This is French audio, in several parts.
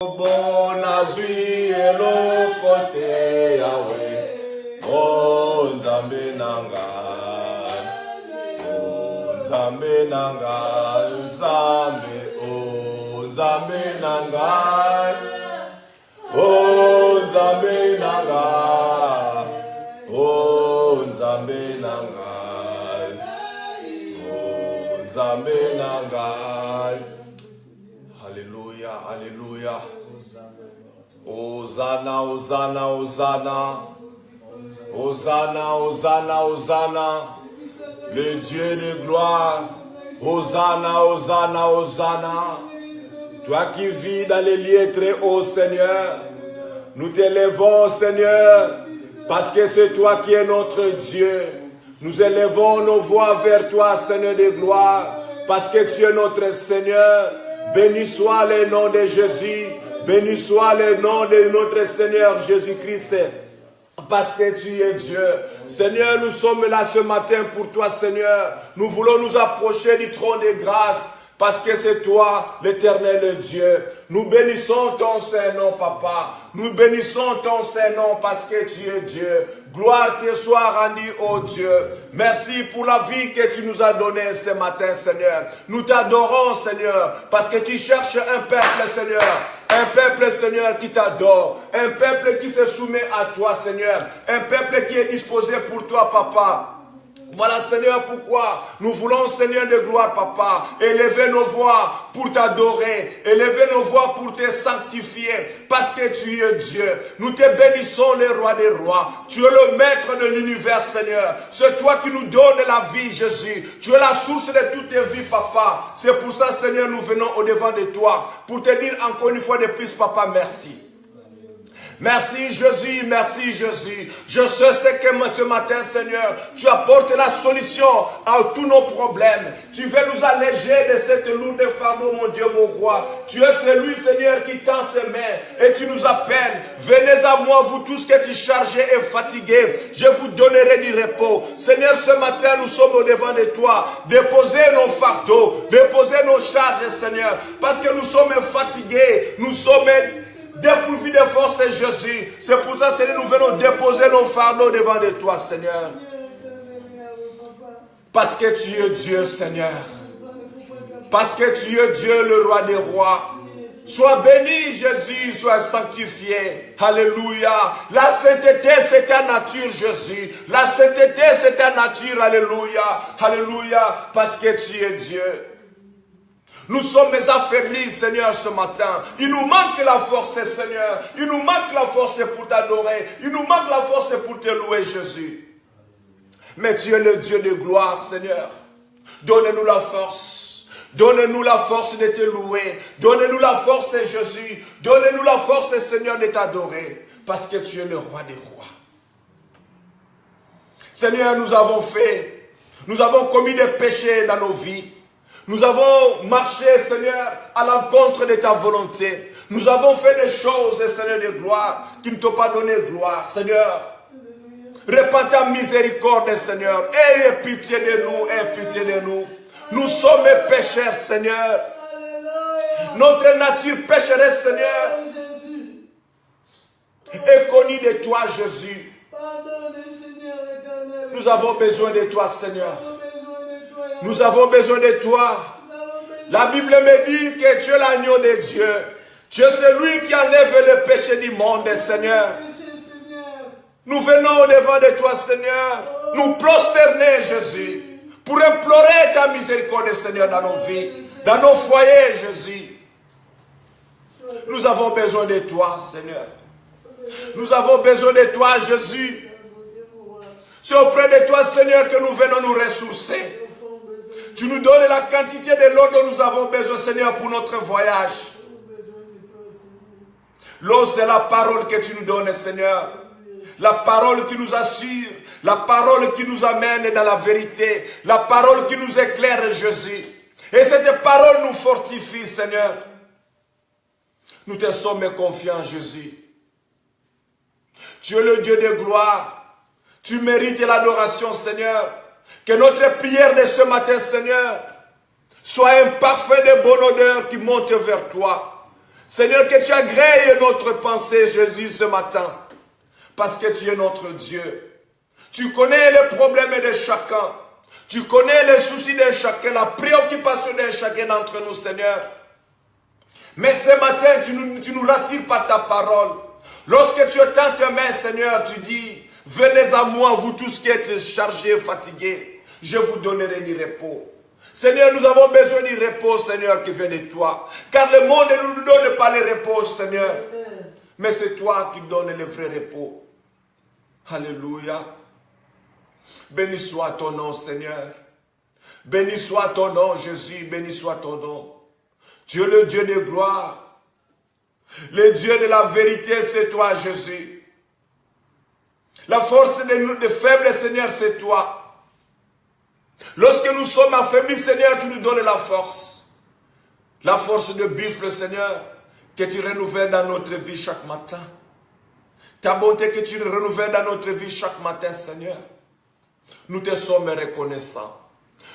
Bon azui elokote Yahweh, oh Nzambe nanga, oh Nzambe nanga, Nzambe, oh Nzambe nanga, oh Nzambe nanga, oh Nzambe nanga, oh Nzambe nanga. Alléluia, alléluia. Hosanna, Hosanna, Hosanna. Hosanna, Hosanna, Hosanna. Le Dieu de gloire. Hosanna, Hosanna, Hosanna. Toi qui vis dans les lieux très hauts, Seigneur. Nous t'élèvons, Seigneur, parce que c'est toi qui es notre Dieu. Nous élevons nos voix vers toi, Seigneur de gloire, parce que tu es notre Seigneur. Béni soit le nom de Jésus. Béni soit le nom de notre Seigneur Jésus-Christ. Parce que tu es Dieu. Seigneur, nous sommes là ce matin pour toi, Seigneur. Nous voulons nous approcher du trône de grâce. Parce que c'est toi, l'Éternel Dieu. Nous bénissons ton Saint-Nom, Papa. Nous bénissons ton Saint-Nom parce que tu es Dieu. Gloire te soit rendue, ô Dieu. Merci pour la vie que tu nous as donnée ce matin, Seigneur. Nous t'adorons, Seigneur, parce que tu cherches un peuple, Seigneur. Un peuple, Seigneur, qui t'adore. Un peuple qui se soumet à toi, Seigneur. Un peuple qui est disposé pour toi, Papa. Voilà, Seigneur, pourquoi nous voulons, Seigneur de gloire, Papa, élever nos voix pour t'adorer, élever nos voix pour te sanctifier, parce que tu es Dieu. Nous te bénissons, le roi des rois. Tu es le maître de l'univers, Seigneur. C'est toi qui nous donnes la vie, Jésus. Tu es la source de toutes tes vies, Papa. C'est pour ça, Seigneur, nous venons au-devant de toi, pour te dire encore une fois de plus, Papa, merci. Merci Jésus, merci Jésus. Je sais que ce matin, Seigneur, tu apportes la solution à tous nos problèmes. Tu veux nous alléger de cette lourde fardeau, mon Dieu, mon roi. Tu es celui, Seigneur, qui tend ses mains et tu nous appelles. Venez à moi, vous tous qui êtes chargés et fatigués. Je vous donnerai du repos. Seigneur, ce matin, nous sommes au devant de toi. Déposez nos fardeaux, déposez nos charges, Seigneur, parce que nous sommes fatigués, nous sommes dépourvu de force, Jésus. C'est pour ça, Seigneur, nous venons déposer nos fardeaux devant de toi, Seigneur. Parce que tu es Dieu, Seigneur. Parce que tu es Dieu, le roi des rois. Sois béni, Jésus, sois sanctifié. Alléluia. La sainteté, c'est ta nature, Jésus. La sainteté, c'est ta nature. Alléluia. Alléluia. Parce que tu es Dieu. Nous sommes affaiblis, Seigneur, ce matin. Il nous manque la force, Seigneur. Il nous manque la force pour t'adorer. Il nous manque la force pour te louer, Jésus. Mais tu es le Dieu de gloire, Seigneur. Donne-nous la force. Donne-nous la force de te louer. Donne-nous la force, Jésus. Donne-nous la force, Seigneur, de t'adorer. Parce que tu es le roi des rois. Seigneur, nous avons commis des péchés dans nos vies. Nous avons marché, Seigneur, à l'encontre de ta volonté. Nous avons fait des choses, Seigneur, de gloire, qui ne t'ont pas donné gloire. Seigneur, répands ta miséricorde, Seigneur. Aie pitié de nous, aie pitié de nous. Nous sommes pécheurs, Seigneur. Notre nature pécheresse, Seigneur, est connue de toi, Jésus. Nous avons besoin de toi, Seigneur. Nous avons besoin de toi. La Bible me dit que tu es l'agneau de Dieu. Tu es celui qui enlève le péché du monde, Seigneur. Nous venons au-devant de toi, Seigneur. Nous prosterner, Jésus, pour implorer ta miséricorde, Seigneur, dans nos vies, dans nos foyers, Jésus. Nous avons besoin de toi, Seigneur. Nous avons besoin de toi, Jésus. C'est auprès de toi, Seigneur, que nous venons nous ressourcer. Tu nous donnes la quantité de l'eau dont nous avons besoin, Seigneur, pour notre voyage. L'eau, c'est la parole que tu nous donnes, Seigneur. La parole qui nous assure. La parole qui nous amène dans la vérité. La parole qui nous éclaire, Jésus. Et cette parole nous fortifie, Seigneur. Nous te sommes confiants, Jésus. Tu es le Dieu de gloire. Tu mérites l'adoration, Seigneur. Que notre prière de ce matin, Seigneur, soit un parfum de bonne odeur qui monte vers toi. Seigneur, que tu agrées notre pensée, Jésus, ce matin. Parce que tu es notre Dieu. Tu connais les problèmes de chacun. Tu connais les soucis de chacun, la préoccupation de chacun d'entre nous, Seigneur. Mais ce matin, tu nous rassures par ta parole. Lorsque tu étends tes mains, Seigneur, tu dis, venez à moi, vous tous qui êtes chargés, fatigués. Je vous donnerai du repos. Seigneur, nous avons besoin du repos, Seigneur, qui vient de toi. Car le monde ne nous donne pas le repos, Seigneur. Mais c'est toi qui donnes le vrai repos. Alléluia. Béni soit ton nom, Seigneur. Béni soit ton nom, Jésus. Béni soit ton nom. Tu es le Dieu de gloire. Le Dieu de la vérité, c'est toi, Jésus. La force des faibles, Seigneur, c'est toi. Lorsque nous sommes affaiblis, Seigneur, tu nous donnes la force. La force de buffle, Seigneur, que tu renouvelles dans notre vie chaque matin. Ta bonté que tu renouvelles dans notre vie chaque matin, Seigneur. Nous te sommes reconnaissants.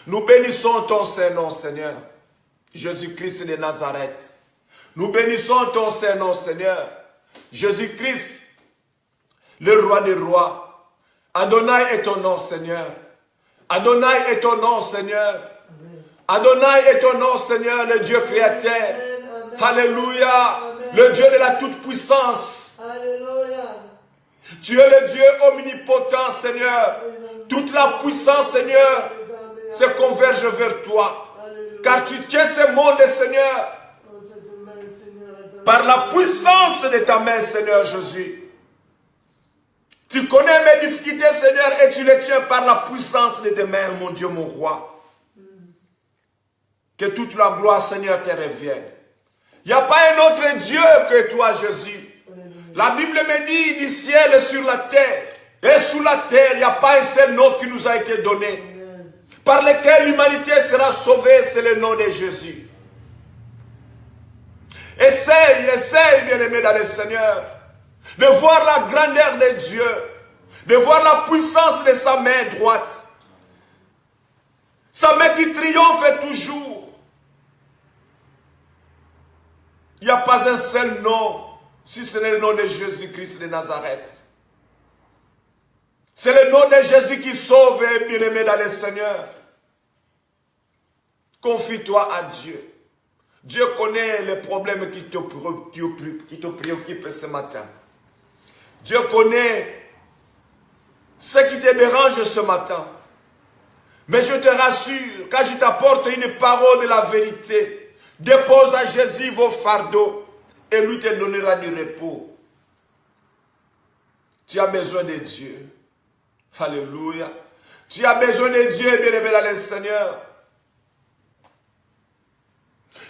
Nous bénissons ton Saint-Nom, Seigneur. Jésus-Christ de Nazareth. Nous bénissons ton Saint-Nom, Seigneur. Jésus-Christ, le roi des rois. Adonai est ton nom, Seigneur. Adonai est ton nom, Seigneur. Adonai est ton nom, Seigneur, le Dieu créateur. Alléluia. Le Dieu de la toute-puissance. Alléluia. Tu es le Dieu omnipotent, Seigneur. Toute la puissance, Seigneur, se converge vers toi. Car tu tiens ce monde, Seigneur, par la puissance de ta main, Seigneur Jésus. Tu connais mes difficultés, Seigneur, et tu les tiens par la puissance de tes mains, mon Dieu, mon roi. Que toute la gloire, Seigneur, te revienne. Il n'y a pas un autre Dieu que toi, Jésus. La Bible me dit, du ciel sur la terre, et sous la terre, il n'y a pas un seul nom qui nous a été donné, par lequel l'humanité sera sauvée, c'est le nom de Jésus. Essaye, bien-aimé dans le Seigneur, de voir la grandeur de Dieu, de voir la puissance de sa main droite, sa main qui triomphe toujours. Il n'y a pas un seul nom, si ce n'est le nom de Jésus-Christ de Nazareth. C'est le nom de Jésus qui sauve, bien-aimé dans le Seigneur. Confie-toi à Dieu. Dieu connaît les problèmes qui te préoccupent ce matin. Dieu connaît ce qui te dérange ce matin. Mais je te rassure, quand je t'apporte une parole de la vérité, dépose à Jésus vos fardeaux et lui te donnera du repos. Tu as besoin de Dieu. Alléluia. Tu as besoin de Dieu, bien-aimé dans le Seigneur.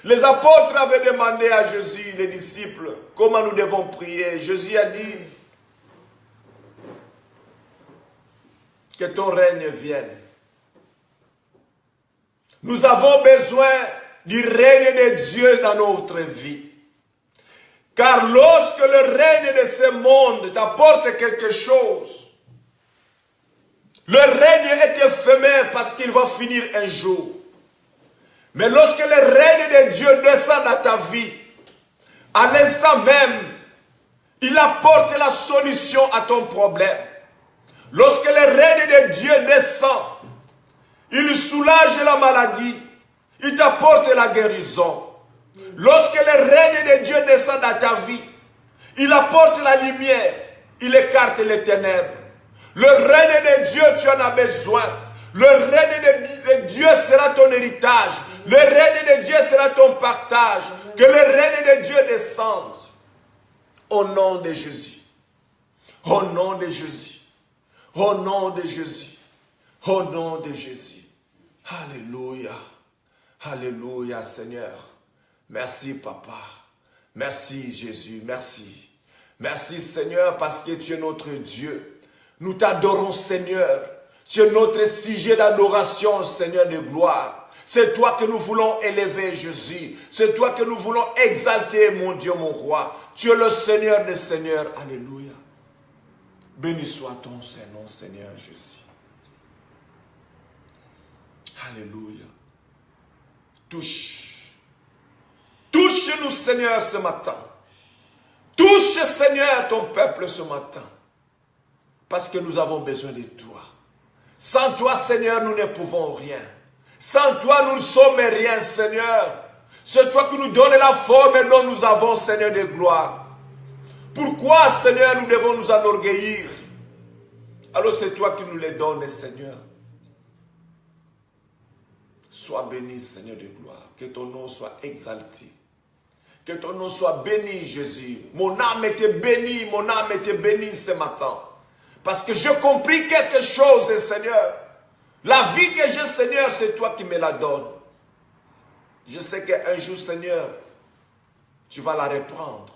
Les apôtres avaient demandé à Jésus, les disciples, comment nous devons prier. Jésus a dit que ton règne vienne. Nous avons besoin du règne de Dieu dans notre vie. Car lorsque le règne de ce monde t'apporte quelque chose, le règne est éphémère parce qu'il va finir un jour. Mais lorsque le règne de Dieu descend dans ta vie, à l'instant même, il apporte la solution à ton problème. Lorsque le règne de Dieu descend, il soulage la maladie, il t'apporte la guérison. Lorsque le règne de Dieu descend dans ta vie, il apporte la lumière, il écarte les ténèbres. Le règne de Dieu, tu en as besoin. Le règne de Dieu sera ton héritage. Le règne de Dieu sera ton partage. Que le règne de Dieu descende. Au nom de Jésus. Au nom de Jésus. Au nom de Jésus. Au nom de Jésus. Alléluia. Alléluia, Seigneur. Merci, Papa. Merci, Jésus. Merci. Merci, Seigneur, parce que tu es notre Dieu. Nous t'adorons, Seigneur. Tu es notre sujet d'adoration, Seigneur de gloire. C'est toi que nous voulons élever, Jésus. C'est toi que nous voulons exalter, mon Dieu, mon roi. Tu es le Seigneur des Seigneurs. Alléluia. Béni soit ton Saint-Nom, Seigneur Jésus. Alléluia. Touche. Touche touche-nous, Seigneur, ce matin. Touche, Seigneur, ton peuple ce matin. Parce que nous avons besoin de toi. Sans toi, Seigneur, nous ne pouvons rien. Sans toi, nous ne sommes rien, Seigneur. C'est toi qui nous donnes la forme dont nous avons, Seigneur, de gloire. Pourquoi, Seigneur, nous devons nous enorgueillir? Alors c'est toi qui nous les donnes, Seigneur. Sois béni, Seigneur de gloire. Que ton nom soit exalté. Que ton nom soit béni, Jésus. Mon âme était bénie, ce matin. Parce que j'ai compris quelque chose, Seigneur. La vie que j'ai, Seigneur, c'est toi qui me la donnes. Je sais qu'un jour, Seigneur, tu vas la reprendre.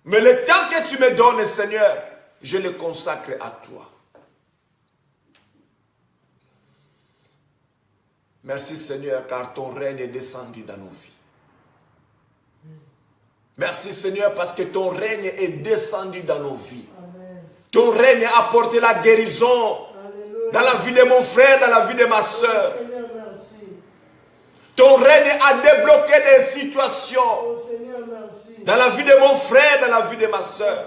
Mais le temps que tu me donnes, Seigneur, je le consacre à toi. Merci, Seigneur, car ton règne est descendu dans nos vies. Merci, Seigneur, parce que ton règne est descendu dans nos vies. Amen. Ton règne a apporté la guérison. Alléluia. Dans la vie de mon frère, dans la vie de ma soeur. Seigneur, merci. Ton règne a débloqué des situations. Oh, Seigneur, merci. Dans la vie de mon frère, dans la vie de ma soeur.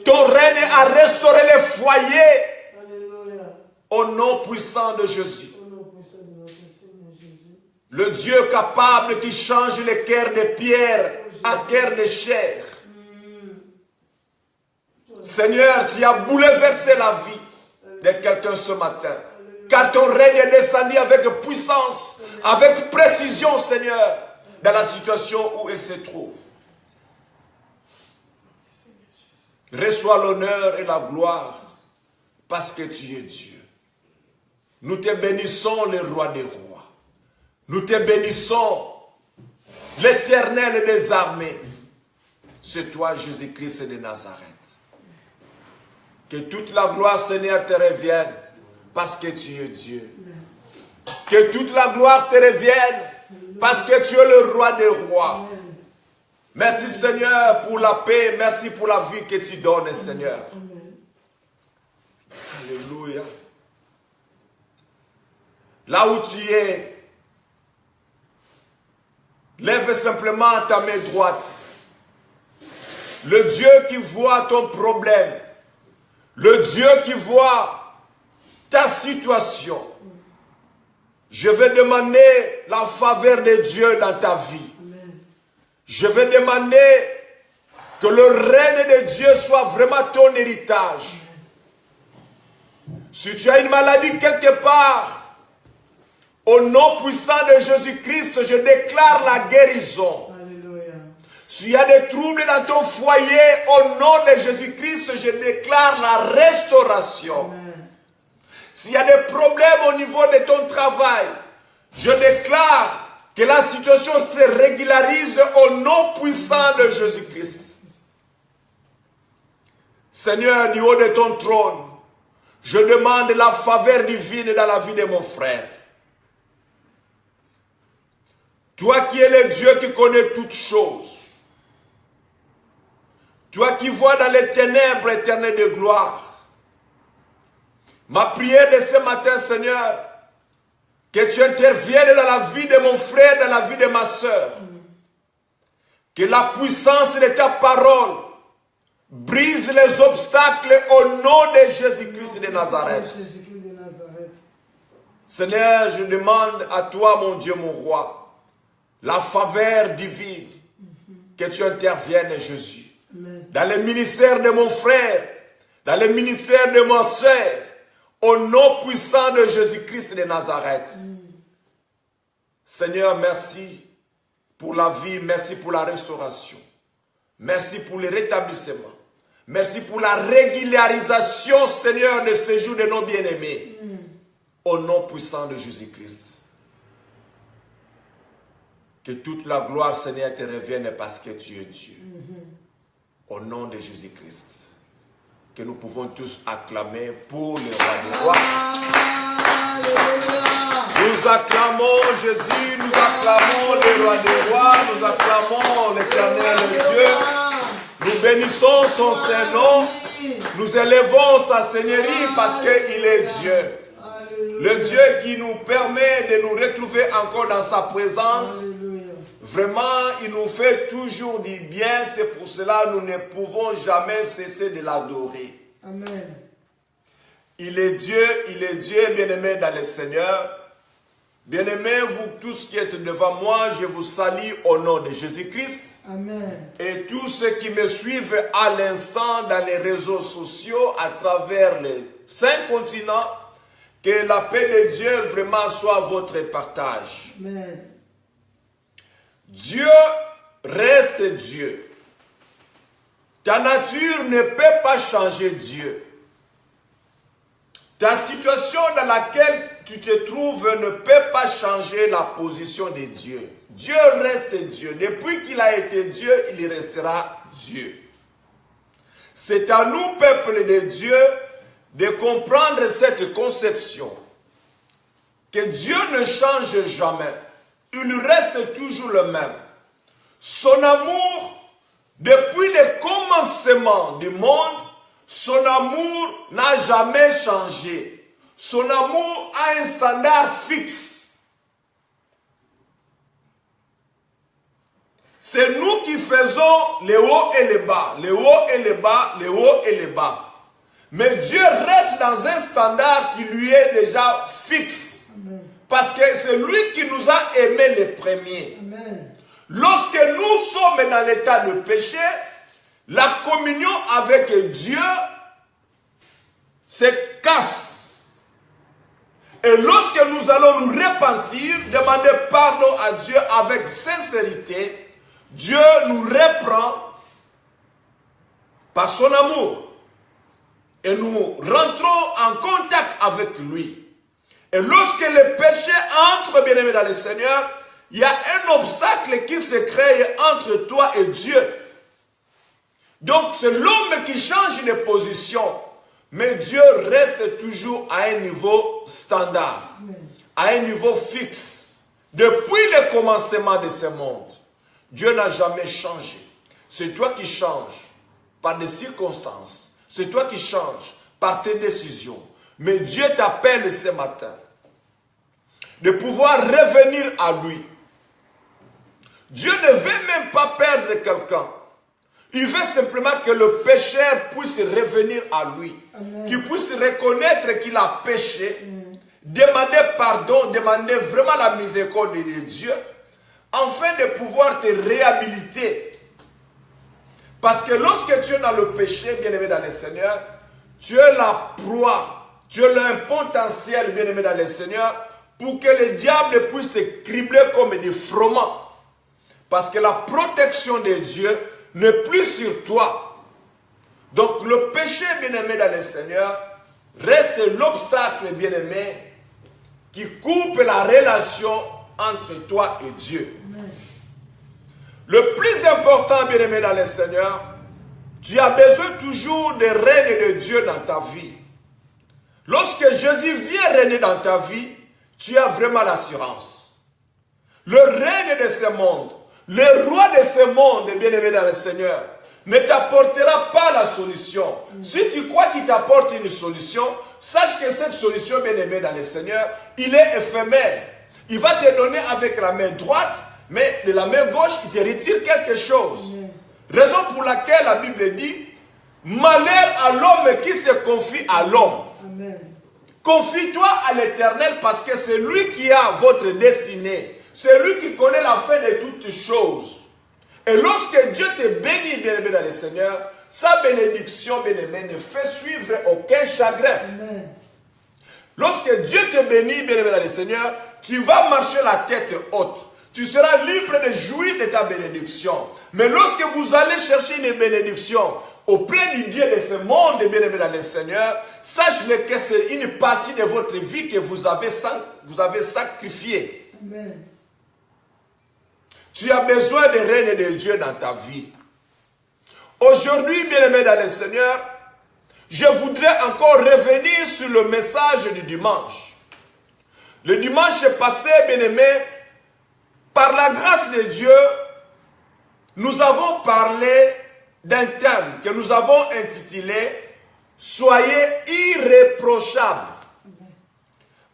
Ton règne a restauré les foyers. Alléluia. Au nom puissant de Jésus. Le Dieu capable qui change les cœurs de pierre en cœurs de chair. Seigneur, tu as bouleversé la vie de quelqu'un ce matin. Car ton règne est descendu avec puissance, avec précision, Seigneur, dans la situation où il se trouve. Reçois l'honneur et la gloire parce que tu es Dieu. Nous te bénissons, le roi des rois. Nous te bénissons, l'Éternel des armées. C'est toi, Jésus-Christ de Nazareth. Que toute la gloire, Seigneur, te revienne parce que tu es Dieu. Que toute la gloire te revienne parce que tu es le roi des rois. Merci, Seigneur, pour la paix. Merci pour la vie que tu donnes, Seigneur. Alléluia. Là où tu es, lève simplement ta main droite. Le Dieu qui voit ton problème, le Dieu qui voit ta situation, je vais demander la faveur de Dieu dans ta vie. Je vais demander que le règne de Dieu soit vraiment ton héritage. Si tu as une maladie quelque part, au nom puissant de Jésus-Christ, je déclare la guérison. Alléluia. S'il y a des troubles dans ton foyer, au nom de Jésus-Christ, je déclare la restauration. Amen. S'il y a des problèmes au niveau de ton travail, je déclare que la situation se régularise au nom puissant de Jésus-Christ. Seigneur, du haut de ton trône, je demande la faveur divine dans la vie de mon frère. Toi qui es le Dieu qui connaît toutes choses. Toi qui vois dans les ténèbres éternelles de gloire. Ma prière de ce matin, Seigneur, que tu interviennes dans la vie de mon frère, dans la vie de ma soeur. Que la puissance de ta parole brise les obstacles au nom de Jésus-Christ de Nazareth. Seigneur, je demande à toi, mon Dieu, mon roi, la faveur divine, que tu interviennes, Jésus. Amen. Dans le ministère de mon frère, dans le ministère de ma soeur, au nom puissant de Jésus-Christ de Nazareth. Seigneur, merci pour la vie, merci pour la restauration. Merci pour le rétablissement. Merci pour la régularisation, Seigneur, de ce jour de nos bien-aimés. Au nom puissant de Jésus-Christ. Que toute la gloire, Seigneur, te revienne parce que tu es Dieu. Au nom de Jésus-Christ. Que nous pouvons tous acclamer pour le roi des rois. Nous acclamons Jésus, nous acclamons le roi des rois, nous acclamons l'Éternel Dieu. Nous bénissons son Saint-Nom. Nous élevons sa Seigneurie parce qu'il est Dieu. Le Dieu qui nous permet de nous retrouver encore dans sa présence. vraiment, il nous fait toujours du bien. C'est pour cela que nous ne pouvons jamais cesser de l'adorer. Amen. Il est Dieu, bien-aimé dans le Seigneur. Bien-aimés, vous tous qui êtes devant moi, je vous salue au nom de Jésus-Christ. Amen. Et tous ceux qui me suivent à l'instant dans les réseaux sociaux, à travers les 5 continents, que la paix de Dieu vraiment soit votre partage. Amen. Dieu reste Dieu. Ta nature ne peut pas changer Dieu. Ta situation dans laquelle tu te trouves ne peut pas changer la position de Dieu. Dieu reste Dieu. Depuis qu'il a été Dieu, il restera Dieu. C'est à nous, peuple de Dieu, de comprendre cette conception. Que Dieu ne change jamais. Il reste toujours le même. Son amour, depuis le commencement du monde, son amour n'a jamais changé. Son amour a un standard fixe. C'est nous qui faisons les hauts et les bas, les hauts et les bas, les hauts et les bas. Mais Dieu reste dans un standard qui lui est déjà fixe. Amen. Parce que c'est lui qui nous a aimés les premiers. Amen. Lorsque nous sommes dans l'état de péché, la communion avec Dieu se casse. Et lorsque nous allons nous repentir, demander pardon à Dieu avec sincérité, Dieu nous reprend par son amour. Et nous rentrons en contact avec lui. Et lorsque le péché entre, bien-aimé dans le Seigneur, il y a un obstacle qui se crée entre toi et Dieu. Donc c'est l'homme qui change de position. Mais Dieu reste toujours à un niveau standard, à un niveau fixe. Depuis le commencement de ce monde, Dieu n'a jamais changé. C'est toi qui changes par des circonstances. C'est toi qui changes par tes décisions. Mais Dieu t'appelle ce matin de pouvoir revenir à lui. Dieu ne veut même pas perdre quelqu'un. Il veut simplement que le pécheur puisse revenir à lui. Qu'il puisse reconnaître qu'il a péché, demander pardon, demander vraiment la miséricorde de Dieu, afin de pouvoir te réhabiliter. Parce que lorsque tu es dans le péché, bien-aimé dans le Seigneur, tu es la proie, tu es un potentiel, bien-aimé dans le Seigneur, pour que le diable puisse te cribler comme des froment. Parce que la protection de Dieu n'est plus sur toi. Donc le péché, bien-aimé dans le Seigneur, reste l'obstacle, bien-aimé, qui coupe la relation entre toi et Dieu. Amen. Le plus important, bien-aimé dans le Seigneur, tu as besoin toujours de règne de Dieu dans ta vie. Lorsque Jésus vient régner dans ta vie, tu as vraiment l'assurance. Le règne de ce monde, le roi de ce monde, bien-aimé dans le Seigneur, ne t'apportera pas la solution. Si tu crois qu'il t'apporte une solution, sache que cette solution, bien-aimé dans le Seigneur, il est éphémère. Il va te donner avec la main droite, mais de la main gauche, il te retire quelque chose. Raison pour laquelle la Bible dit, malheur à l'homme qui se confie à l'homme. Confie-toi à l'Éternel parce que c'est lui qui a votre destinée. C'est lui qui connaît la fin de toutes choses. Et lorsque Dieu te bénit, bien-aimé dans le Seigneur, sa bénédiction, bien-aimé, ne fait suivre aucun chagrin. Amen. Lorsque Dieu te bénit, bien-aimé dans le Seigneur, tu vas marcher la tête haute. Tu seras libre de jouir de ta bénédiction. Mais lorsque vous allez chercher une bénédiction auprès du Dieu de ce monde, bien-aimé dans le Seigneur, sache-le que c'est une partie de votre vie que vous avez sacrifiée. Amen. Tu as besoin de règne de Dieu dans ta vie. Aujourd'hui, bien-aimé dans le Seigneur, je voudrais encore revenir sur le message du dimanche. Le dimanche passé, bien-aimé, par la grâce de Dieu, nous avons parlé d'un thème que nous avons intitulé « Soyez irréprochables ».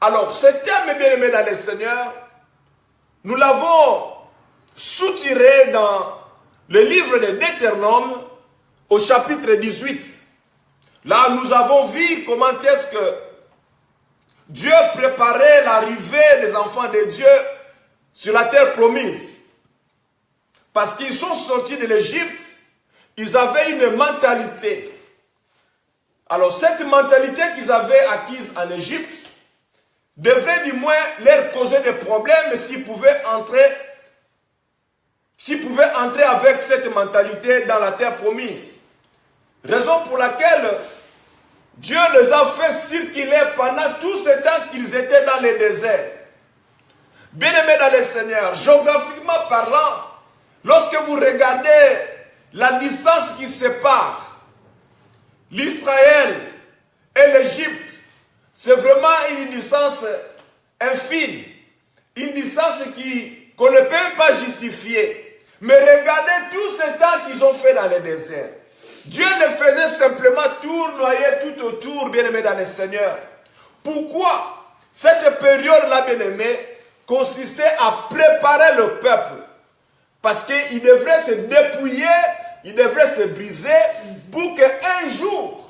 Alors, ce thème, bien-aimé dans le Seigneur, nous l'avons soutiré dans le livre de Deutéronome au chapitre 18. Là, nous avons vu comment est-ce que Dieu préparait l'arrivée des enfants de Dieu sur la terre promise. Parce qu'ils sont sortis de l'Égypte, ils avaient une mentalité. Alors, cette mentalité qu'ils avaient acquise en Égypte devrait du moins leur causer des problèmes s'ils pouvaient entrer avec cette mentalité dans la terre promise. Raison pour laquelle Dieu les a fait circuler pendant tout ce temps qu'ils étaient dans le désert. Bien-aimés dans le Seigneur, géographiquement parlant, lorsque vous regardez la distance qui sépare l'Israël et l'Égypte, c'est vraiment une distance infime, une distance qu'on ne peut pas justifier. Mais regardez tout ce temps qu'ils ont fait dans le désert. Dieu ne faisait simplement tournoyer tout autour, bien-aimés dans le Seigneur. Pourquoi cette période-là, bien-aimés, consistait à préparer le peuple? Parce qu'il devrait se dépouiller, il devrait se briser pour qu'un jour,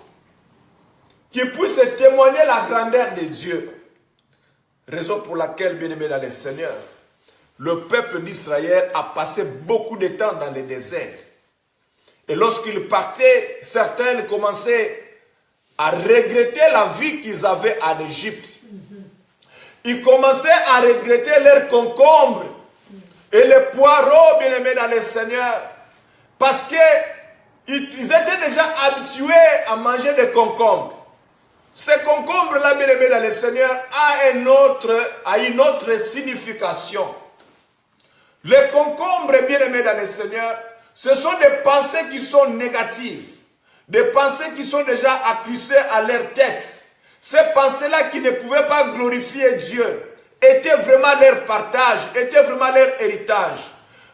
qu'il puisse témoigner la grandeur de Dieu. Raison pour laquelle, bien-aimés dans le Seigneur, le peuple d'Israël a passé beaucoup de temps dans le désert. Et lorsqu'ils partaient, certains commençaient à regretter la vie qu'ils avaient en Égypte. Ils commençaient à regretter leurs concombres et les poireaux, bien-aimés dans le Seigneur, parce qu'ils étaient déjà habitués à manger des concombres. Ces concombres-là, bien-aimés dans le Seigneur, a une autre signification. Les concombres, bien-aimés dans le Seigneur, ce sont des pensées qui sont négatives, des pensées qui sont déjà accusées à leur tête. Ces pensées-là qui ne pouvaient pas glorifier Dieu étaient vraiment leur partage, étaient vraiment leur héritage.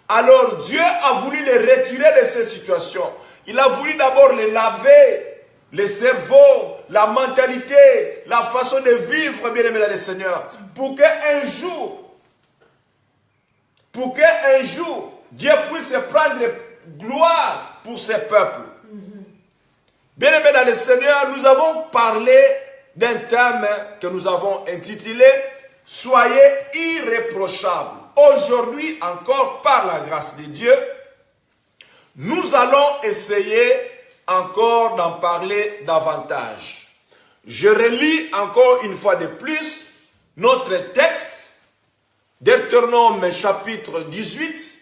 Alors Dieu a voulu les retirer de ces situations. Il a voulu d'abord les laver, le cerveau, la mentalité, la façon de vivre, bien-aimés dans le Seigneur, pour qu'un jour, Dieu puisse prendre gloire pour ses peuples. Bien-aimés dans le Seigneur, nous avons parlé d'un thème que nous avons intitulé « Soyez irréprochables ». Aujourd'hui, encore par la grâce de Dieu, nous allons essayer encore d'en parler davantage. Je relis encore une fois de plus notre texte, Deutéronome chapitre 18,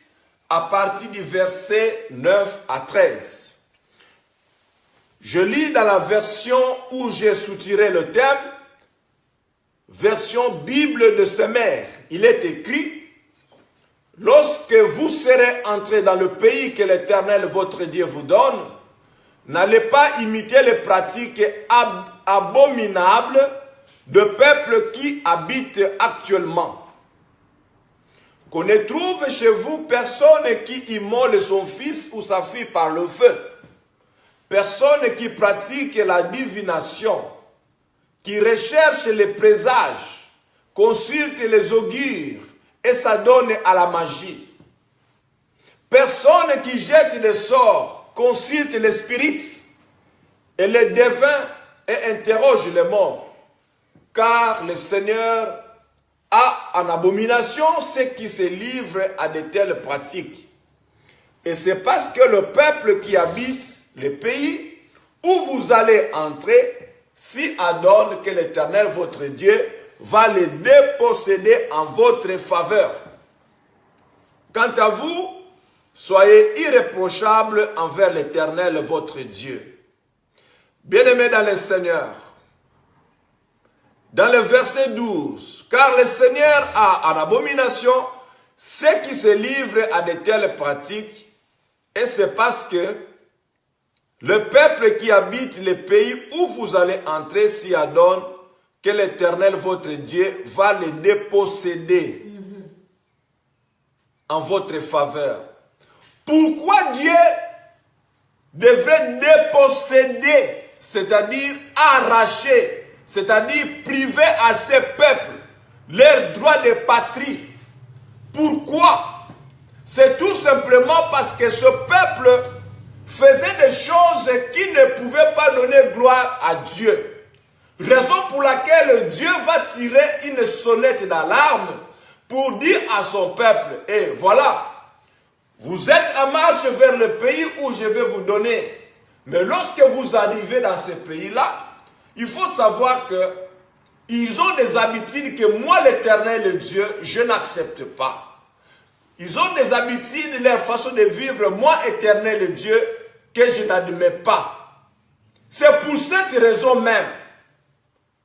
à partir du verset 9 à 13. Je lis dans la version où j'ai soutiré le thème, version Bible de Semer. Il est écrit: lorsque vous serez entrés dans le pays que l'Éternel votre Dieu vous donne, n'allez pas imiter les pratiques abominables de peuples qui habitent actuellement. Qu'on ne trouve chez vous personne qui immole son fils ou sa fille par le feu, personne qui pratique la divination, qui recherche les présages, consulte les augures et s'adonne à la magie. Personne qui jette des sorts, consulte les spirites et les devins et interroge les morts, car le Seigneur a en abomination ceux qui se livrent à de telles pratiques. Et c'est parce que le peuple qui habite le pays où vous allez entrer s'y adonne que l'Éternel votre Dieu va les déposséder en votre faveur. Quant à vous, soyez irréprochables envers l'Éternel votre Dieu. Bien-aimés dans le Seigneur, dans le verset 12, car le Seigneur a en abomination ceux qui se livrent à de telles pratiques, et c'est parce que le peuple qui habite le pays où vous allez entrer s'y adonne que l'Éternel votre Dieu va les déposséder en votre faveur. Pourquoi Dieu devrait déposséder, c'est-à-dire arracher, c'est-à-dire priver à ces peuples leur droit de patrie? Pourquoi? C'est tout simplement parce que ce peuple faisait des choses qui ne pouvaient pas donner gloire à Dieu. Raison pour laquelle Dieu va tirer une sonnette d'alarme pour dire à son peuple, et voilà, vous êtes en marche vers le pays où je vais vous donner. Mais lorsque vous arrivez dans ce pays-là, il faut savoir que ils ont des habitudes que moi, l'Éternel Dieu, je n'accepte pas. Ils ont des habitudes, leur façon de vivre, moi, Éternel Dieu, que je n'admets pas. C'est pour cette raison même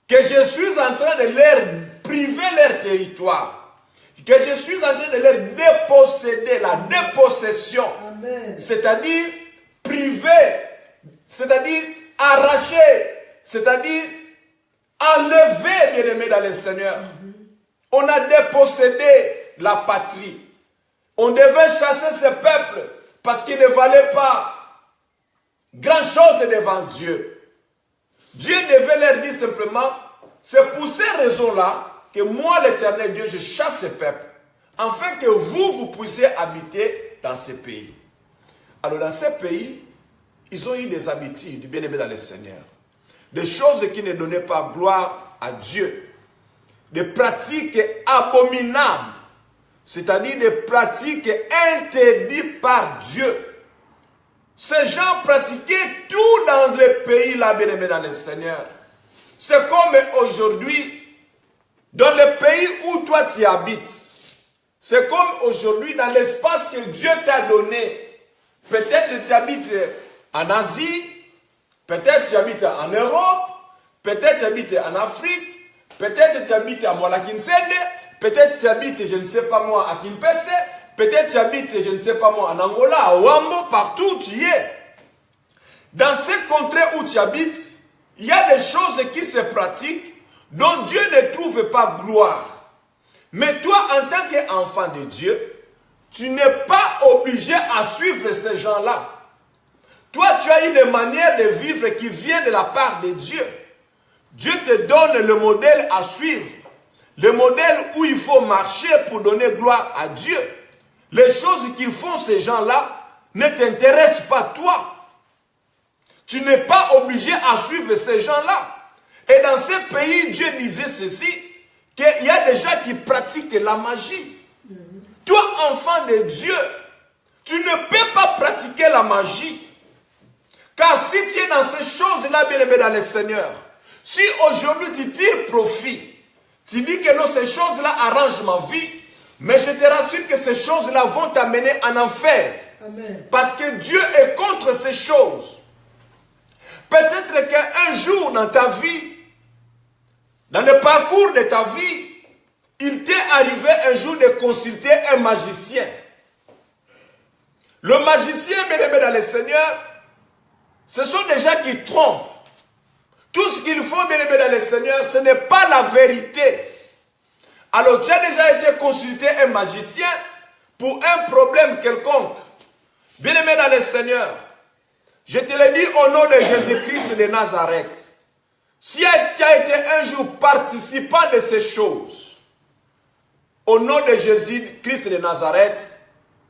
que je suis en train de leur priver leur territoire, que je suis en train de leur déposséder, la dépossession, c'est-à-dire priver, c'est-à-dire arracher, c'est-à-dire enlever, bien-aimés dans le Seigneur. On a dépossédé la patrie. On devait chasser ce peuple parce qu'il ne valait pas grand-chose devant Dieu. Dieu devait leur dire simplement, c'est pour ces raisons-là que moi, l'Éternel Dieu, je chasse ce peuple, afin que vous puissiez habiter dans ce pays. Alors dans ce pays, ils ont eu des habitudes, bien-aimés dans le Seigneur. Des choses qui ne donnaient pas gloire à Dieu. Des pratiques abominables, c'est-à-dire des pratiques interdites par Dieu. Ces gens pratiquaient tout dans le pays là, bien-aimés dans le Seigneur. C'est comme aujourd'hui, dans le pays où toi tu habites. C'est comme aujourd'hui dans l'espace que Dieu t'a donné. Peut-être tu habites en Asie, peut-être tu habites en Europe, peut-être tu habites en Afrique, peut-être tu habites à Molakinsende, peut-être tu habites, je ne sais pas moi, à Kimpese, peut-être tu habites, je ne sais pas moi, en Angola, à Wambo, partout où tu es. Dans ces contrées où tu habites, il y a des choses qui se pratiquent dont Dieu ne trouve pas gloire. Mais toi, en tant qu'enfant de Dieu, tu n'es pas obligé à suivre ces gens-là. Toi, tu as une manière de vivre qui vient de la part de Dieu. Dieu te donne le modèle à suivre. Le modèle où il faut marcher pour donner gloire à Dieu. Les choses qu'ils font, ces gens-là, ne t'intéressent pas toi. Tu n'es pas obligé à suivre ces gens-là. Et dans ce pays, Dieu disait ceci, qu'il y a des gens qui pratiquent la magie. Toi, enfant de Dieu, tu ne peux pas pratiquer la magie. Car si tu es dans ces choses-là, bien-aimé dans le Seigneur, si aujourd'hui tu tires profit, tu dis que non, ces choses-là arrangent ma vie, mais je te rassure que ces choses-là vont t'amener en enfer. Amen. Parce que Dieu est contre ces choses. Peut-être qu'un jour dans ta vie, dans le parcours de ta vie, il t'est arrivé un jour de consulter un magicien. Le magicien, bien-aimé dans le Seigneur, ce sont des gens qui trompent. Tout ce qu'ils font, bien-aimé dans le Seigneur, ce n'est pas la vérité. Alors, tu as déjà été consulter un magicien pour un problème quelconque. Bien-aimé dans le Seigneur, je te le dis au nom de Jésus-Christ de Nazareth. Si tu as été un jour participant de ces choses, au nom de Jésus-Christ de Nazareth,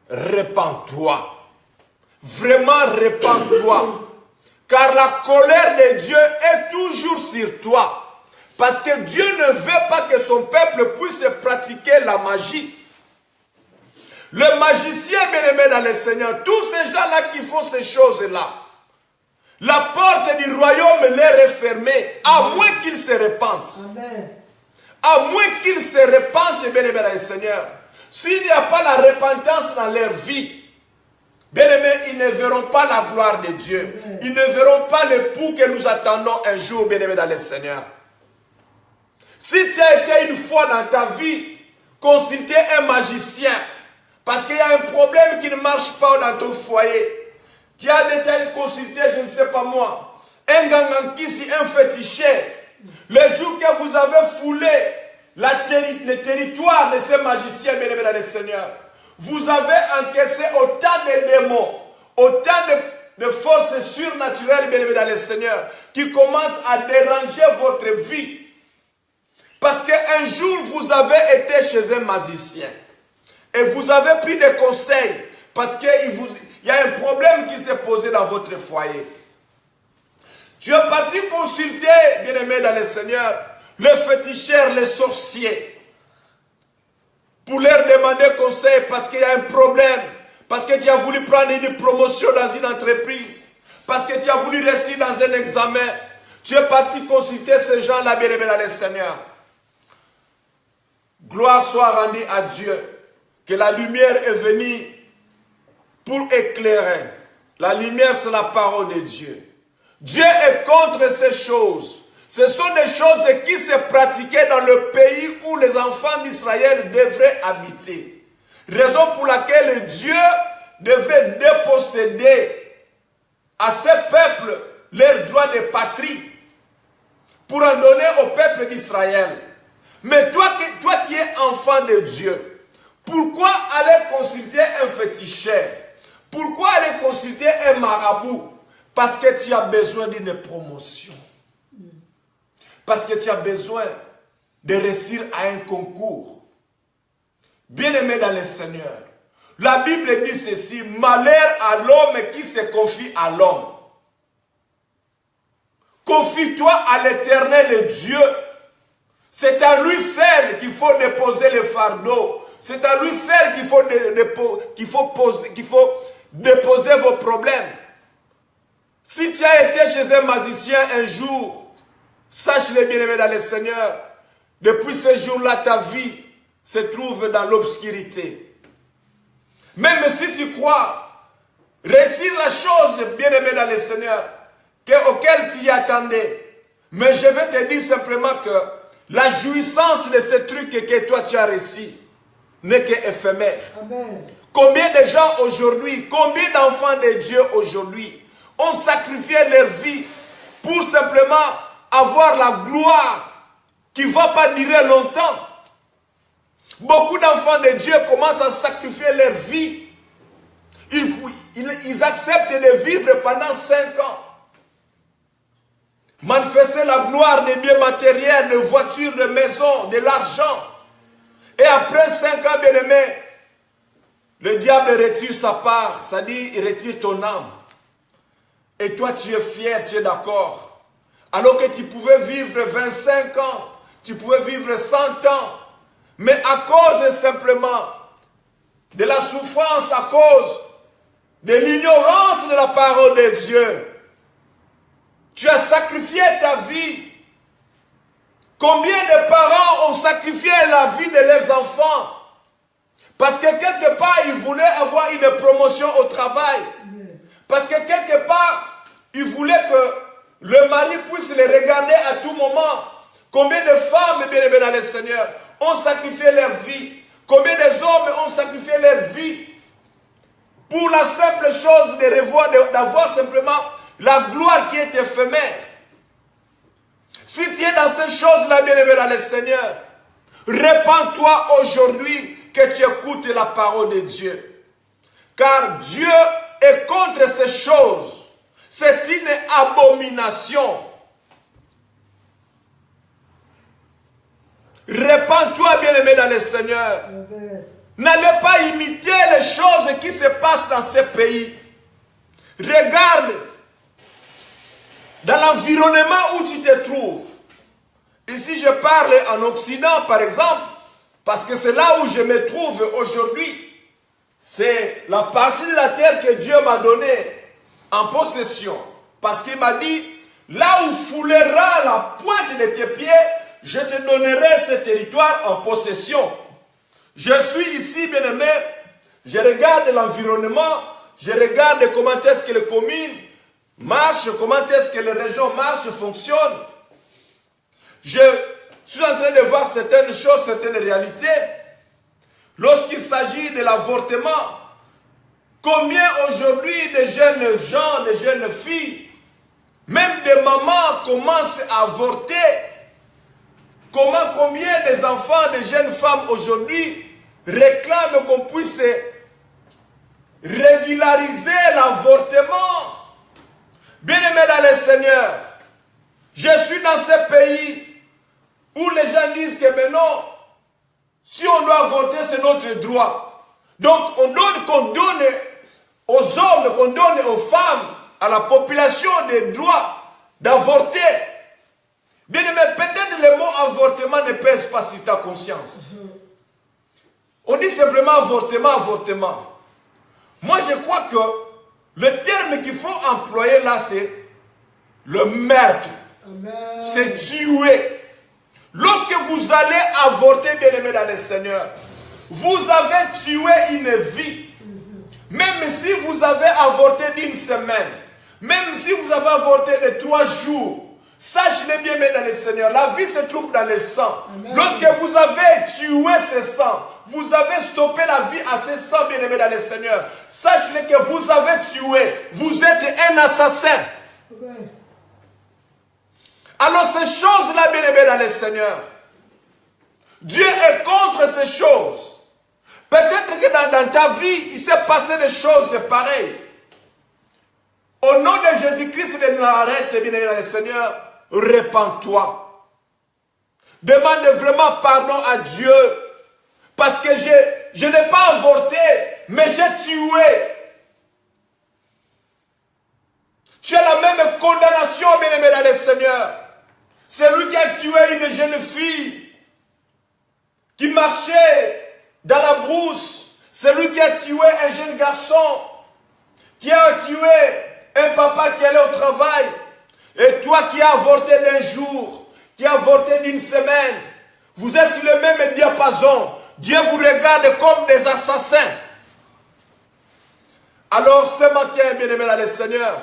répands-toi. Vraiment répands-toi. Car la colère de Dieu est toujours sur toi. Parce que Dieu ne veut pas que son peuple puisse pratiquer la magie. Le magicien bien-aimé dans le Seigneur, tous ces gens-là qui font ces choses-là, la porte du royaume leur est fermée, à moins qu'ils se repentent. Amen. À moins qu'ils se repentent, bien-aimé dans le Seigneur. S'il n'y a pas la repentance dans leur vie, bien-aimés, ils ne verront pas la gloire de Dieu. Amen. Ils ne verront pas l'époux que nous attendons un jour, bien-aimés dans le Seigneur. Si tu as été une fois dans ta vie consulter un magicien, parce qu'il y a un problème qui ne marche pas dans ton foyer, tu as déjà consulté, je ne sais pas moi, un gangankisi, un féticheur, le jour que vous avez foulé le territoire de ces magiciens, bien-aimés dans le Seigneur, vous avez encaissé autant de démons, autant de forces surnaturelles, bien-aimés dans le Seigneur, qui commencent à déranger votre vie. Parce qu'un jour, vous avez été chez un magicien. et vous avez pris des conseils parce qu'il y a un problème qui s'est posé dans votre foyer. Tu es parti consulter, bien-aimé dans le Seigneur, les féticheurs, les sorciers, pour leur demander conseil parce qu'il y a un problème, parce que tu as voulu prendre une promotion dans une entreprise, parce que tu as voulu réussir dans un examen. Tu es parti consulter ces gens-là, bien-aimés dans le Seigneur. Gloire soit rendue à Dieu, que la lumière est venue pour éclairer. La lumière, c'est la parole de Dieu. Dieu est contre ces choses. Ce sont des choses qui se pratiquaient dans le pays où les enfants d'Israël devraient habiter. Raison pour laquelle Dieu devrait déposséder à ces peuples leur droit de patrie pour en donner au peuple d'Israël. Mais toi qui es enfant de Dieu, pourquoi aller consulter un féticheur? Pourquoi aller consulter un marabout? Parce que tu as besoin d'une promotion. Parce que tu as besoin de réussir à un concours. Bien-aimé dans le Seigneur, la Bible dit ceci: malheur à l'homme qui se confie à l'homme. Confie-toi à l'Éternel Dieu. C'est à lui seul qu'il faut déposer le fardeau. C'est à lui seul qu'il faut déposer vos problèmes. Si tu as été chez un magicien un jour, sache-le, bien-aimé dans le Seigneur, depuis ce jour-là, ta vie se trouve dans l'obscurité. Même si tu crois réussir la chose, bien-aimé dans le Seigneur, auquel tu y attendais, mais je vais te dire simplement que la jouissance de ce truc que toi tu as réussi n'est qu'éphémère. Combien de gens aujourd'hui, combien d'enfants de Dieu aujourd'hui ont sacrifié leur vie pour simplement avoir la gloire qui ne va pas durer longtemps. Beaucoup d'enfants de Dieu commencent à sacrifier leur vie. Ils acceptent de vivre pendant 5 ans. Manifester la gloire des biens matériels, de voitures, de maisons, de l'argent. Et après 5 ans, bien-aimé, le diable retire sa part, c'est-à-dire il retire ton âme. Et toi, tu es fier, tu es d'accord. Alors que tu pouvais vivre 25 ans, tu pouvais vivre 100 ans. Mais à cause simplement de la souffrance, à cause de l'ignorance de la parole de Dieu, tu as sacrifié ta vie. Combien de parents ont sacrifié la vie de leurs enfants parce que quelque part, ils voulaient avoir une promotion au travail. Parce que quelque part, ils voulaient que le mari puisse les regarder à tout moment. Combien de femmes, bien aimées dans le Seigneur, ont sacrifié leur vie? Combien d'hommes ont sacrifié leur vie pour la simple chose de revoir, d'avoir simplement la gloire qui est éphémère? Si tu es dans ces choses-là, bien aimé dans le Seigneur, répands-toi aujourd'hui que tu écoutes la parole de Dieu. Car Dieu est contre ces choses. C'est une abomination. Répands-toi, bien aimé dans le Seigneur. N'allez pas imiter les choses qui se passent dans ces pays. Regarde dans l'environnement où tu te trouves. Ici, je parle en Occident, par exemple, parce que c'est là où je me trouve aujourd'hui. C'est la partie de la terre que Dieu m'a donnée en possession. Parce qu'il m'a dit, là où foulera la pointe de tes pieds, je te donnerai ce territoire en possession. Je suis ici, bien-aimé, je regarde l'environnement, je regarde comment est-ce que les communes marchent, comment est-ce que les régions marchent, fonctionnent. Je suis en train de voir certaines choses, certaines réalités. Lorsqu'il s'agit de l'avortement, combien aujourd'hui de jeunes gens, de jeunes filles, même des mamans commencent à avorter? Combien des enfants, des jeunes femmes aujourd'hui réclament qu'on puisse régulariser l'avortement? Bien-aimé dans le Seigneur, je suis dans ce pays où les gens disent que mais non, si on doit avorter, c'est notre droit. Donc, qu'on donne aux hommes, qu'on donne aux femmes, à la population des droits d'avorter. Bien aimé, peut-être le mot avortement ne pèse pas sur ta conscience. On dit simplement avortement, avortement. Moi, je crois que le terme qu'il faut employer là, c'est le meurtre. C'est tuer. Lorsque vous allez avorter, bien aimé dans le Seigneur, vous avez tué une vie. Même si vous avez avorté d'une semaine, même si vous avez avorté de 3 jours, sachez-le bien, mais dans le Seigneur, la vie se trouve dans le sang. Amen. Lorsque vous avez tué ce sang, vous avez stoppé la vie à ce sang, bien aimé dans le Seigneur. Sachez-le que vous avez tué, vous êtes un assassin. Amen. Alors ces choses-là, bien aimé dans le Seigneur, Dieu est contre ces choses. Peut-être que dans ta vie, il s'est passé des choses pareilles. Au nom de Jésus-Christ de Nazareth, bien aimé dans le Seigneur, répands-toi. Demande vraiment pardon à Dieu. Parce que je n'ai pas avorté, mais j'ai tué. Tu as la même condamnation, bien aimé dans le Seigneur. C'est lui qui a tué une jeune fille qui marchait dans la brousse. C'est lui qui a tué un jeune garçon, qui a tué un papa qui allait au travail. Et toi qui as avorté d'un jour, qui as avorté d'une semaine, vous êtes sur le même diapason. Dieu vous regarde comme des assassins. Alors ce matin, bien-aimé dans le Seigneur,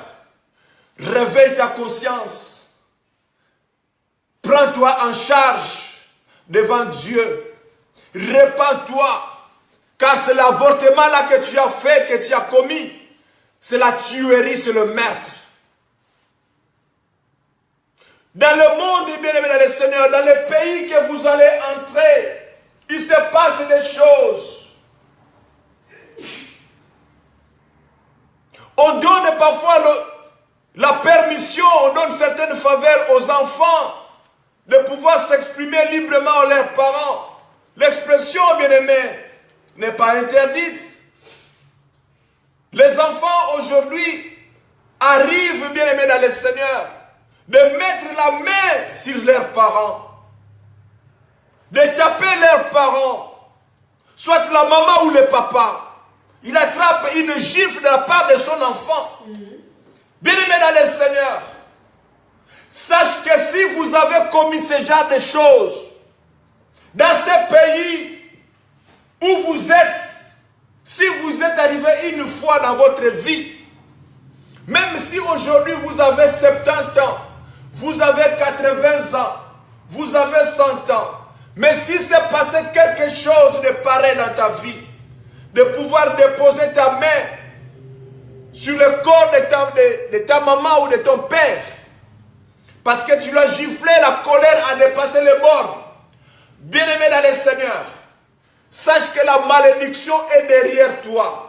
réveille ta conscience. Prends-toi en charge devant Dieu. Répands-toi. Car c'est l'avortement là que tu as fait, que tu as commis. C'est la tuerie, c'est le meurtre. Dans le monde, bien aimé dans le Seigneur, dans le pays que vous allez entrer, il se passe des choses. On donne parfois la permission, on donne certaines faveurs aux enfants de pouvoir s'exprimer librement à leurs parents. L'expression, bien aimé, n'est pas interdite. Les enfants aujourd'hui arrivent, bien aimés dans le Seigneur, de mettre la main sur leurs parents, de taper leurs parents, soit la maman ou le papa. Il attrape une gifle de la part de son enfant. Bien aimé dans le Seigneur, sache que si vous avez commis ce genre de choses dans ce pays où vous êtes, si vous êtes arrivé une fois dans votre vie, même si aujourd'hui vous avez 70 ans, vous avez 80 ans, vous avez 100 ans, mais si s'est passé quelque chose de pareil dans ta vie, de pouvoir déposer ta main sur le corps de ta maman ou de ton père, parce que tu l'as giflé, la colère a dépassé les bornes. Bien-aimé dans le Seigneur, sache que la malédiction est derrière toi.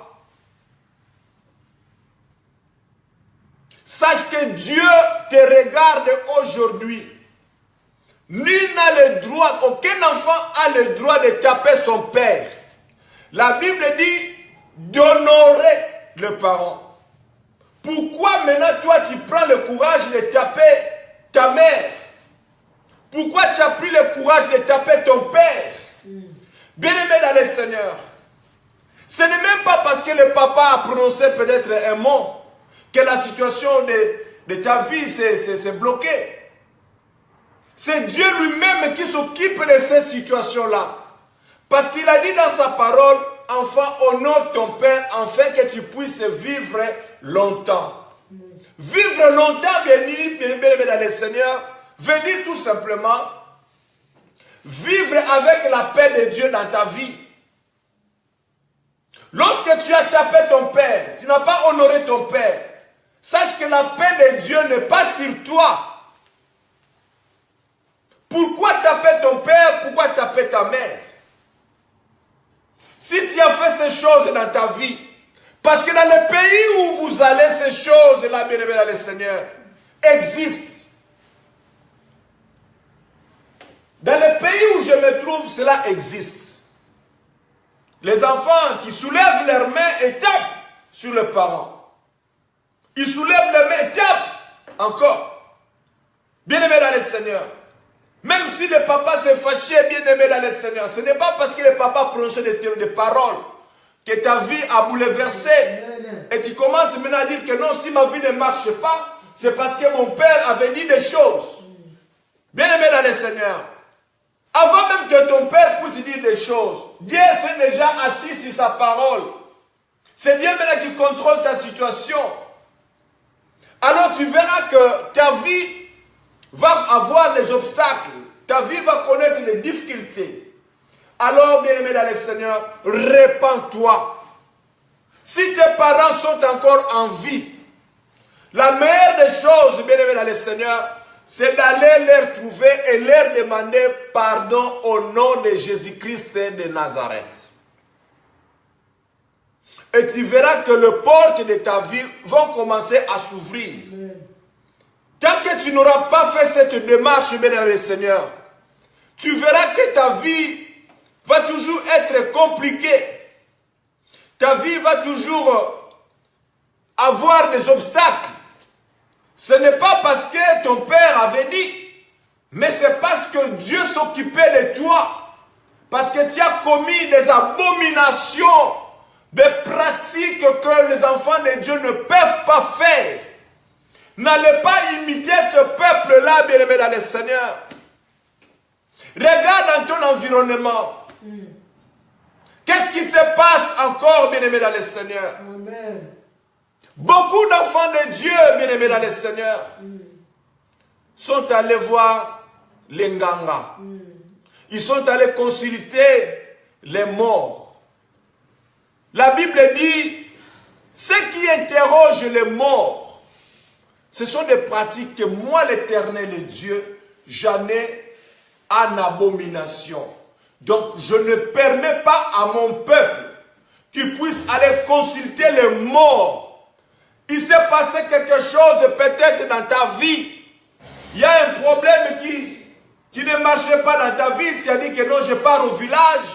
Sache que Dieu te regarde aujourd'hui. Nul n'a le droit, aucun enfant a le droit de taper son père. La Bible dit d'honorer le parent. Pourquoi maintenant toi tu prends le courage de taper ta mère? Pourquoi tu as pris le courage de taper ton père? Bien-aimé dans le Seigneur, ce n'est même pas parce que le papa a prononcé peut-être un mot que la situation de ta vie s'est bloquée. C'est Dieu lui-même qui s'occupe de ces situations-là. Parce qu'il a dit dans sa parole, enfant, honore ton père afin que tu puisses vivre longtemps. Vivre longtemps, bien-aimé dans le Seigneur, veut dire tout simplement vivre avec la paix de Dieu dans ta vie. Lorsque tu as tapé ton père, tu n'as pas honoré ton père, sache que la paix de Dieu n'est pas sur toi. Pourquoi taper ton père? Pourquoi taper ta mère? Si tu as fait ces choses dans ta vie, parce que dans le pays où vous allez, ces choses-là, bien-aimé dans le Seigneur, existent. Dans le pays où je me trouve, cela existe. Les enfants qui soulèvent leurs mains et tapent sur les parents. Ils soulèvent les mains et tapent encore. Bien-aimés dans le Seigneur. Même si le papa s'est fâché, bien-aimé dans le Seigneur, ce n'est pas parce que le papa prononçait des paroles que ta vie a bouleversé. Et tu commences maintenant à dire que non, si ma vie ne marche pas, c'est parce que mon père avait dit des choses. Bien-aimé dans le Seigneur, avant même que ton père puisse dire des choses, Dieu s'est déjà assis sur sa parole. C'est Dieu maintenant qui contrôle ta situation. Alors tu verras que ta vie va avoir des obstacles. Ta vie va connaître des difficultés. Alors, bien-aimé dans le Seigneur, répands-toi. Si tes parents sont encore en vie, la meilleure des choses, bien-aimé dans le Seigneur, c'est d'aller les trouver et leur demander pardon au nom de Jésus-Christ de Nazareth. Et tu verras que les portes de ta vie vont commencer à s'ouvrir. Tant que tu n'auras pas fait cette démarche, bien dans le Seigneur, tu verras que ta vie va toujours être compliquée. Ta vie va toujours avoir des obstacles. Ce n'est pas parce que ton père avait dit, mais c'est parce que Dieu s'occupait de toi. Parce que tu as commis des abominations, des pratiques que les enfants de Dieu ne peuvent pas faire. N'allez pas imiter ce peuple-là, bien-aimé dans le Seigneur. Regarde dans ton environnement. Qu'est-ce qui se passe encore, bien-aimé dans le Seigneur? Amen. Beaucoup d'enfants de Dieu, bien-aimés dans le Seigneur, sont allés voir les Nganga. Ils sont allés consulter les morts. La Bible dit, ceux qui interrogent les morts, ce sont des pratiques que moi, l'Éternel Dieu, j'en ai en abomination. Donc, je ne permets pas à mon peuple qu'il puisse aller consulter les morts. Il s'est passé quelque chose peut-être dans ta vie. Il y a un problème qui ne marchait pas dans ta vie. Tu as dit que non, je pars au village.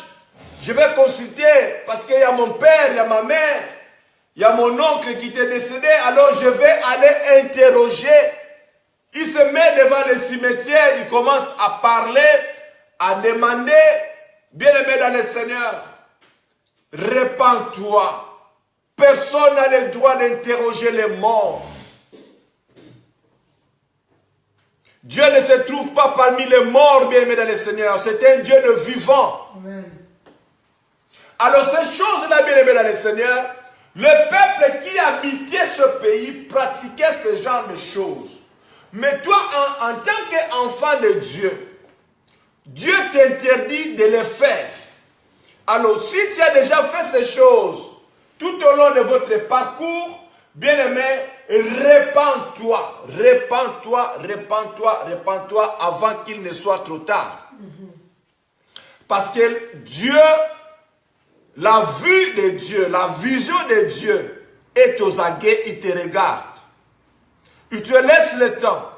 Je vais consulter parce qu'il y a mon père, il y a ma mère. Il y a mon oncle qui était décédé, alors je vais aller interroger. Il se met devant le cimetière, il commence à parler, à demander, bien-aimé dans le Seigneur, répands-toi. Personne n'a le droit d'interroger les morts. Dieu ne se trouve pas parmi les morts, bien-aimé dans le Seigneur. C'est un Dieu de vivant. Amen. Alors ces choses-là, bien-aimé dans le Seigneur, le peuple qui habitait ce pays pratiquait ce genre de choses. Mais toi, en tant qu'enfant de Dieu, Dieu t'interdit de les faire. Alors, si tu as déjà fait ces choses tout au long de votre parcours, bien-aimé, répands-toi, répands-toi, répands-toi, répands-toi avant qu'il ne soit trop tard. Parce que Dieu, la vue de Dieu, la vision de Dieu est aux aguets, il te regarde. Il te laisse le temps.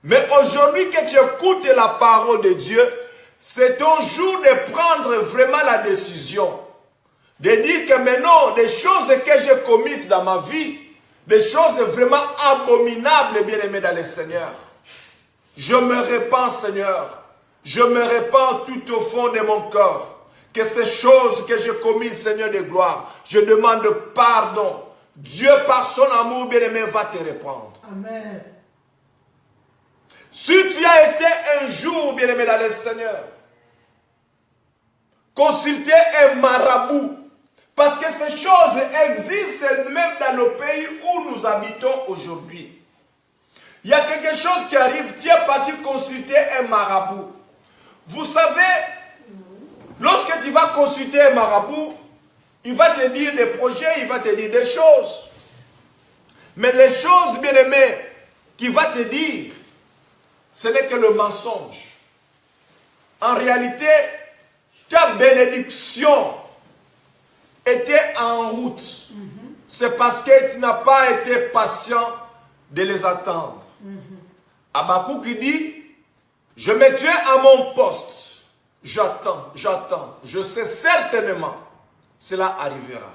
Mais aujourd'hui que tu écoutes la parole de Dieu, c'est ton jour de prendre vraiment la décision. De dire que maintenant, des choses que j'ai commises dans ma vie, des choses vraiment abominables, bien-aimés dans le Seigneur. Je me répands, Seigneur. Je me répands tout au fond de mon cœur. Que ces choses que j'ai commises, Seigneur de gloire, je demande pardon. Dieu, par son amour, bien-aimé, va te répondre. Amen. Si tu as été un jour, bien-aimé dans le Seigneur, consulter un marabout, parce que ces choses existent même dans le pays où nous habitons aujourd'hui. Il y a quelque chose qui arrive, tu es parti consulter un marabout. Vous savez, lorsque tu vas consulter un marabout, il va te dire des projets, il va te dire des choses. Mais les choses, bien-aimées, qu'il va te dire, ce n'est que le mensonge. En réalité, ta bénédiction était en route. C'est parce que tu n'as pas été patient de les attendre. Habakkuk qui dit, je me tiens à mon poste. J'attends, j'attends. Je sais certainement cela arrivera.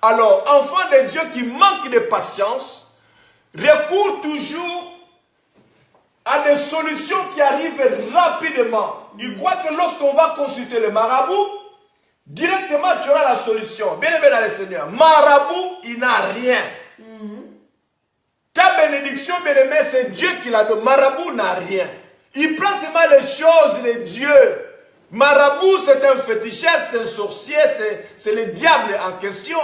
Alors, enfant de Dieu qui manque de patience, recourt toujours à des solutions qui arrivent rapidement. Il croit que lorsqu'on va consulter le marabout, directement tu auras la solution. Bien aimé dans le Seigneur, marabout, il n'a rien. Ta bénédiction, bien aimé, c'est Dieu qui l'a donné. Marabout n'a rien. Il prend seulement les choses de Dieu. Marabout, c'est un féticheur, c'est un sorcier, c'est le diable en question.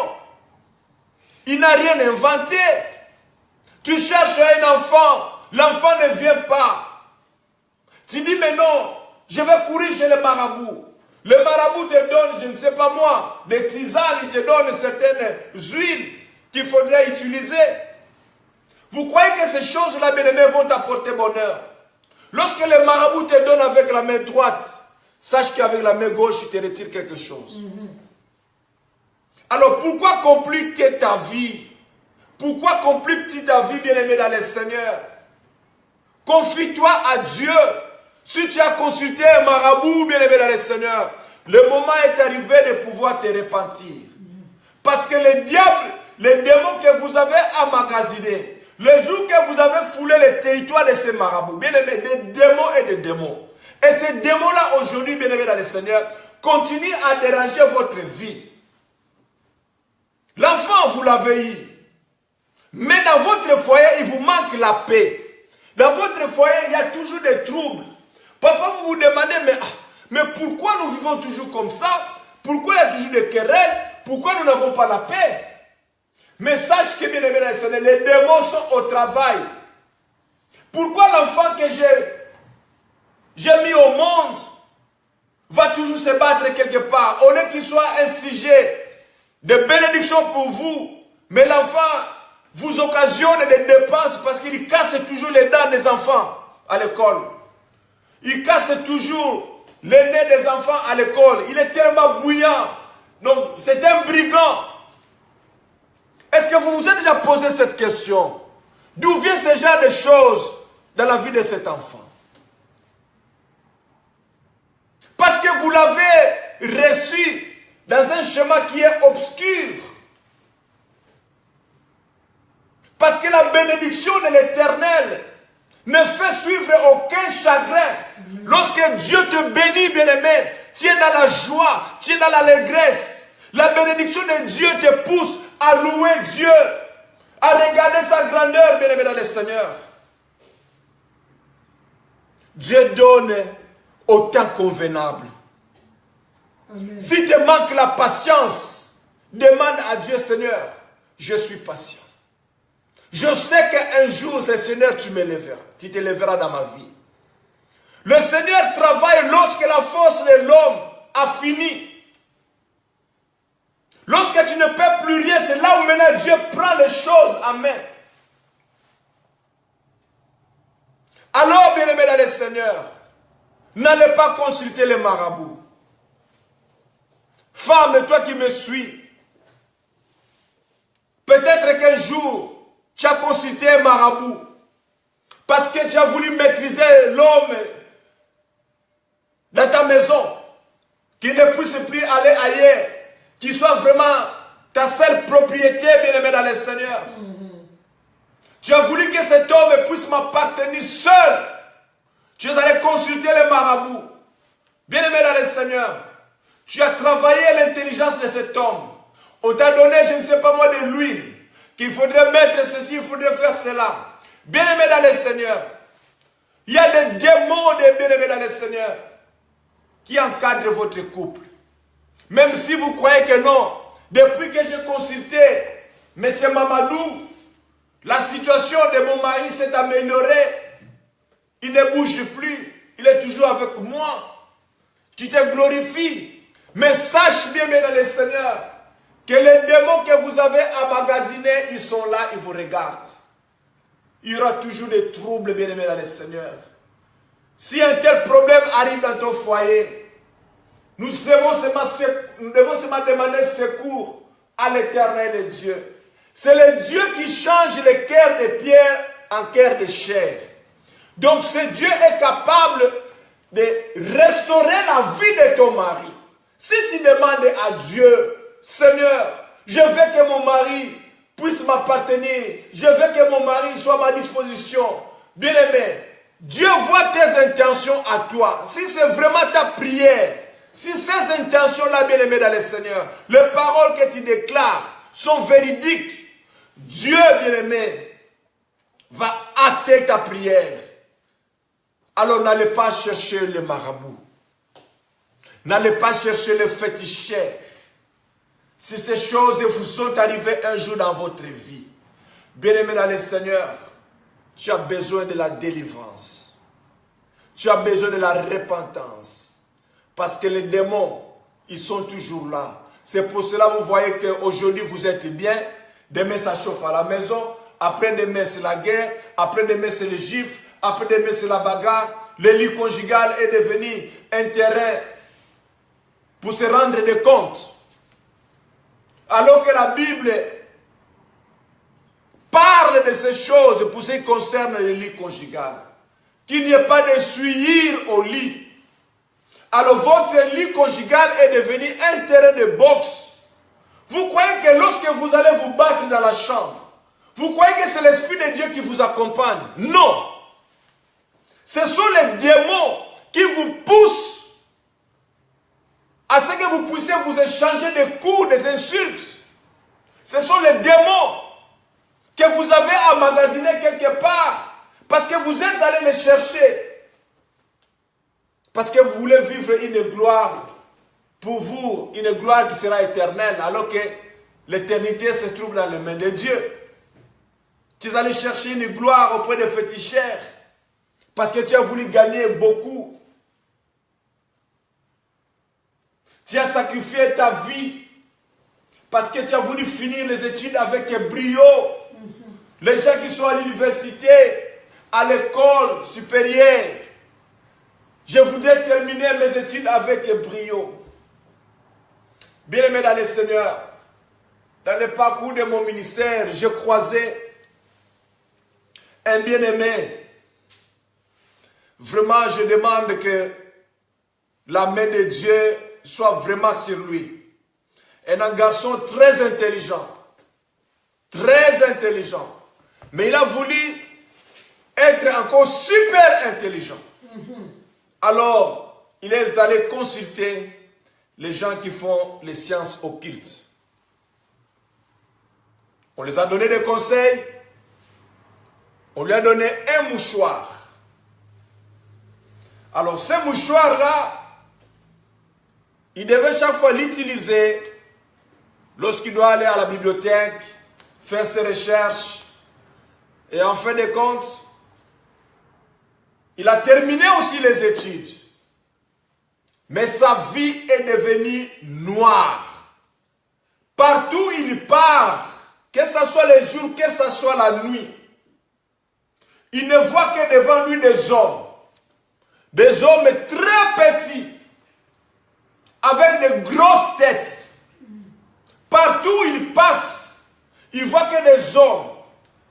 Il n'a rien inventé. Tu cherches un enfant, l'enfant ne vient pas. Tu dis, mais non, je vais courir chez le marabout. Le marabout te donne, je ne sais pas moi, des tisanes, il te donne certaines huiles qu'il faudrait utiliser. Vous croyez que ces choses-là, bien aimés, vont t'apporter bonheur? Lorsque le marabout te donne avec la main droite, sache qu'avec la main gauche, il te retire quelque chose. Alors pourquoi compliquer ta vie? Pourquoi compliquer ta vie, bien-aimé dans le Seigneur? Confie-toi à Dieu. Si tu as consulté un marabout, bien-aimé dans le Seigneur, le moment est arrivé de pouvoir te repentir. Parce que le diable, les démons que vous avez emmagasinés, le jour que vous avez foulé le territoire de ces marabouts, bien-aimé, des démons et des démons. Et ces démons-là, aujourd'hui, bien-aimés dans le Seigneur, continuent à déranger votre vie. L'enfant, vous l'avez eu. Mais dans votre foyer, il vous manque la paix. Dans votre foyer, il y a toujours des troubles. Parfois, vous vous demandez, mais pourquoi nous vivons toujours comme ça? Pourquoi il y a toujours des querelles? Pourquoi nous n'avons pas la paix? Mais sache que, bien aimé dans le Seigneur, les démons sont au travail. Pourquoi l'enfant que j'ai mis au monde va toujours se battre quelque part? Au lieu qu'il soit un sujet de bénédiction pour vous, mais l'enfant vous occasionne des dépenses parce qu'il casse toujours les dents des enfants à l'école. Il casse toujours les nez des enfants à l'école. Il est tellement bouillant. Donc, c'est un brigand. Est-ce que vous vous êtes déjà posé cette question? D'où vient ce genre de choses dans la vie de cet enfant? Parce que vous l'avez reçu dans un chemin qui est obscur. Parce que la bénédiction de l'Éternel ne fait suivre aucun chagrin. Lorsque Dieu te bénit, bien-aimé, tu es dans la joie, tu es dans l'allégresse. La bénédiction de Dieu te pousse à louer Dieu, à regarder sa grandeur, bien-aimé dans le Seigneur. Dieu donne au temps convenable. Amen. Si te manque la patience, demande à Dieu, Seigneur, je suis patient. Je sais qu'un jour, le Seigneur, tu me lèveras. Tu te lèveras dans ma vie. Le Seigneur travaille lorsque la force de l'homme a fini. Lorsque tu ne peux plus rien, c'est là où maintenant Dieu prend les choses en main. Alors, bien-aimé dans le Seigneur, n'allez pas consulter les marabouts. Femme, toi qui me suis, peut-être qu'un jour, tu as consulté un marabout parce que tu as voulu maîtriser l'homme dans ta maison, qu'il ne puisse plus aller ailleurs, qu'il soit vraiment ta seule propriété, bien-aimé dans le Seigneur. Tu as voulu que cet homme puisse m'appartenir seul. Tu es allé consulter les marabouts. Bien-aimé dans le Seigneur, tu as travaillé l'intelligence de cet homme. On t'a donné, je ne sais pas moi, de l'huile. Qu'il faudrait mettre ceci, il faudrait faire cela. Bien-aimé dans le Seigneur, il y a des démons de bien-aimés dans le Seigneur qui encadrent votre couple. Même si vous croyez que non, depuis que j'ai consulté M. Mamadou, la situation de mon mari s'est améliorée. Il ne bouge plus, il est toujours avec moi. Tu te glorifies. Mais sache bien, dans le Seigneur, que les démons que vous avez emmagasinés, ils sont là, ils vous regardent. Il y aura toujours des troubles, bien-aimés dans le Seigneur. Si un tel problème arrive dans ton foyer, nous devons seulement demander secours à l'Éternel de Dieu. C'est le Dieu qui change les cœurs de pierre en cœur de chair. Donc ce Dieu est capable de restaurer la vie de ton mari. Si tu demandes à Dieu, Seigneur, je veux que mon mari puisse m'appartenir. Je veux que mon mari soit à ma disposition. Bien-aimé, Dieu voit tes intentions à toi. Si c'est vraiment ta prière, si ces intentions-là, bien-aimé dans le Seigneur, les paroles que tu déclares sont véridiques, Dieu, bien-aimé, va hâter ta prière. Alors n'allez pas chercher le marabout. N'allez pas chercher le féticheur. Si ces choses vous sont arrivées un jour dans votre vie, bien-aimé dans le Seigneur, tu as besoin de la délivrance. Tu as besoin de la repentance. Parce que les démons, ils sont toujours là. C'est pour cela que vous voyez qu'aujourd'hui vous êtes bien. Demain ça chauffe à la maison. Après demain c'est la guerre. Après demain c'est les gifles. Après demain c'est la bagarre. Le lit conjugal est devenu un terrain pour se rendre des comptes. Alors que la Bible parle de ces choses pour ce qui concerne le lit conjugal. Qu'il n'y ait pas de souillure au lit. Alors votre lit conjugal est devenu un terrain de boxe. Vous croyez que lorsque vous allez vous battre dans la chambre, vous croyez que c'est l'Esprit de Dieu qui vous accompagne? Non. Ce sont les démons qui vous poussent à ce que vous puissiez vous échanger des coups, des insultes. Ce sont les démons que vous avez emmagasinés quelque part parce que vous êtes allés les chercher. Parce que vous voulez vivre une gloire pour vous, une gloire qui sera éternelle, alors que l'éternité se trouve dans les mains de Dieu. Tu es allé chercher une gloire auprès des féticheurs parce que tu as voulu gagner beaucoup. Tu as sacrifié ta vie parce que tu as voulu finir les études avec brio. Les gens qui sont à l'université, à l'école supérieure, je voudrais terminer mes études avec brio. Bien-aimé dans le Seigneur, dans le parcours de mon ministère, j'ai croisé un bien-aimé. Vraiment, je demande que la main de Dieu soit vraiment sur lui. Un garçon très intelligent. Très intelligent. Mais il a voulu être encore super intelligent. Alors, il est allé consulter les gens qui font les sciences occultes. On les a donné des conseils. On lui a donné un mouchoir. Alors, ce mouchoir-là, il devait chaque fois l'utiliser lorsqu'il doit aller à la bibliothèque, faire ses recherches. Et en fin de compte, il a terminé aussi les études. Mais sa vie est devenue noire. Partout où il part, que ce soit les jours, que ce soit la nuit, il ne voit que devant lui des hommes. Des hommes très petits, avec de grosses têtes. Partout où il passe, il voit que des hommes.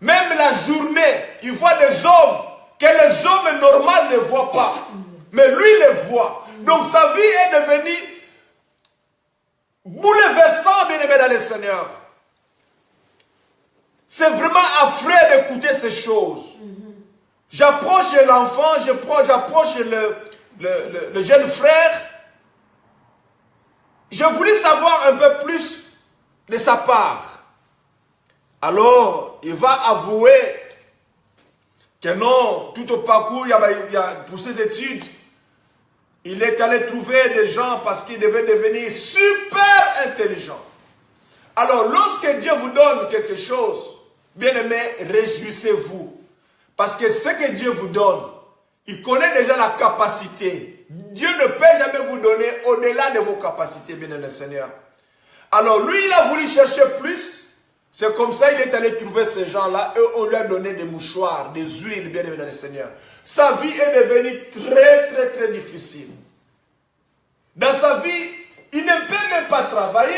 Même la journée, il voit des hommes que les hommes normaux ne voient pas. Mais lui les voit. Donc sa vie est devenue bouleversante, bien-aimé dans le Seigneur. C'est vraiment affreux d'écouter ces choses. J'approche l'enfant, j'approche le jeune frère. Je voulais savoir un peu plus de sa part. Alors, il va avouer que non, tout au parcours, pour ses études, il est allé trouver des gens parce qu'il devait devenir super intelligent. Alors, lorsque Dieu vous donne quelque chose, bien-aimé, réjouissez-vous. Parce que ce que Dieu vous donne, il connaît déjà la capacité. Dieu ne peut jamais vous donner au-delà de vos capacités, bien-aimé Seigneur. Alors, lui, il a voulu chercher plus. C'est comme ça qu'il est allé trouver ces gens-là et on lui a donné des mouchoirs, des huiles, bien-aimé dans le Seigneur. Sa vie est devenue très, très, très difficile. Dans sa vie, il ne peut même pas travailler.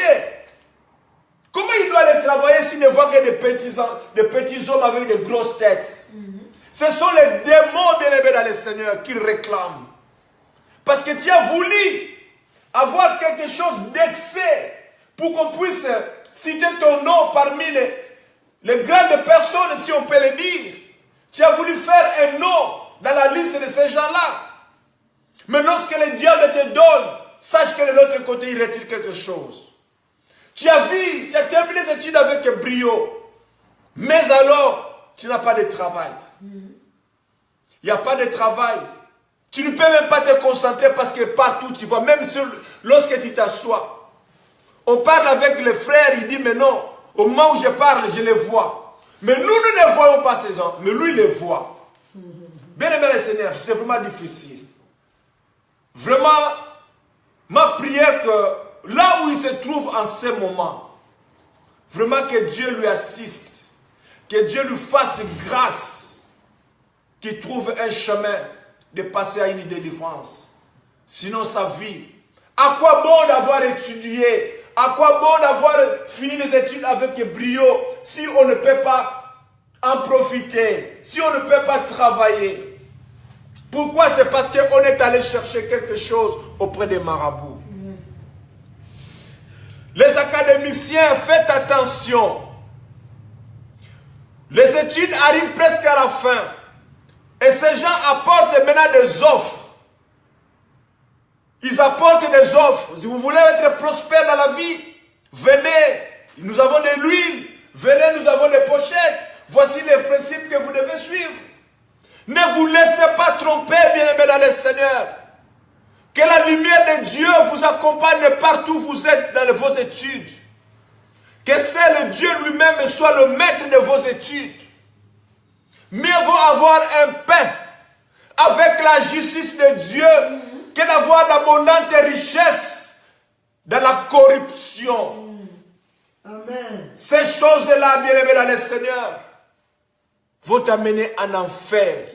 Comment il doit aller travailler s'il ne voit que des petits hommes avec des grosses têtes? Ce sont les démons, bien-aimés dans le Seigneur, qui réclament. Parce que tu as voulu avoir quelque chose d'excès. pour qu'on puisse citer ton nom parmi les grandes personnes, si on peut le dire. Tu as voulu faire un nom dans la liste de ces gens-là. Mais lorsque le diable te donne, sache que de l'autre côté, il retire quelque chose. Tu as terminé les études avec brio. Mais alors, tu n'as pas de travail. Il n'y a pas de travail. Tu ne peux même pas te concentrer parce que partout tu vois, même lorsque tu t'assois, on parle avec les frères, il dit, mais non, au moment où je parle, je les vois. Mais nous ne voyons pas ces gens, mais lui, il les voit. Bien aimé le Seigneur, c'est vraiment difficile. Vraiment, ma prière que là où il se trouve en ce moment, vraiment que Dieu lui assiste, que Dieu lui fasse grâce, qu'il trouve un chemin de passer à une délivrance. Sinon sa vie, à quoi bon d'avoir étudié, à quoi bon d'avoir fini les études avec brio, si on ne peut pas en profiter, si on ne peut pas travailler. Pourquoi? C'est parce qu'on est allé chercher quelque chose auprès des marabouts. Les académiciens, faites attention. Les études arrivent presque à la fin. Et ces gens apportent maintenant des offres. Ils apportent des offres. Si vous voulez être prospère dans la vie, venez. Nous avons de l'huile. Venez, nous avons des pochettes. Voici les principes que vous devez suivre. Ne vous laissez pas tromper, bien-aimés dans le Seigneur. Que la lumière de Dieu vous accompagne partout où vous êtes dans vos études. Que c'est le Dieu lui-même soit le maître de vos études. Mieux vaut avoir un pain avec la justice de Dieu que d'avoir d'abondantes richesses dans la corruption. Amen. Ces choses-là, bien-aimés dans le Seigneur, vont t'amener en enfer.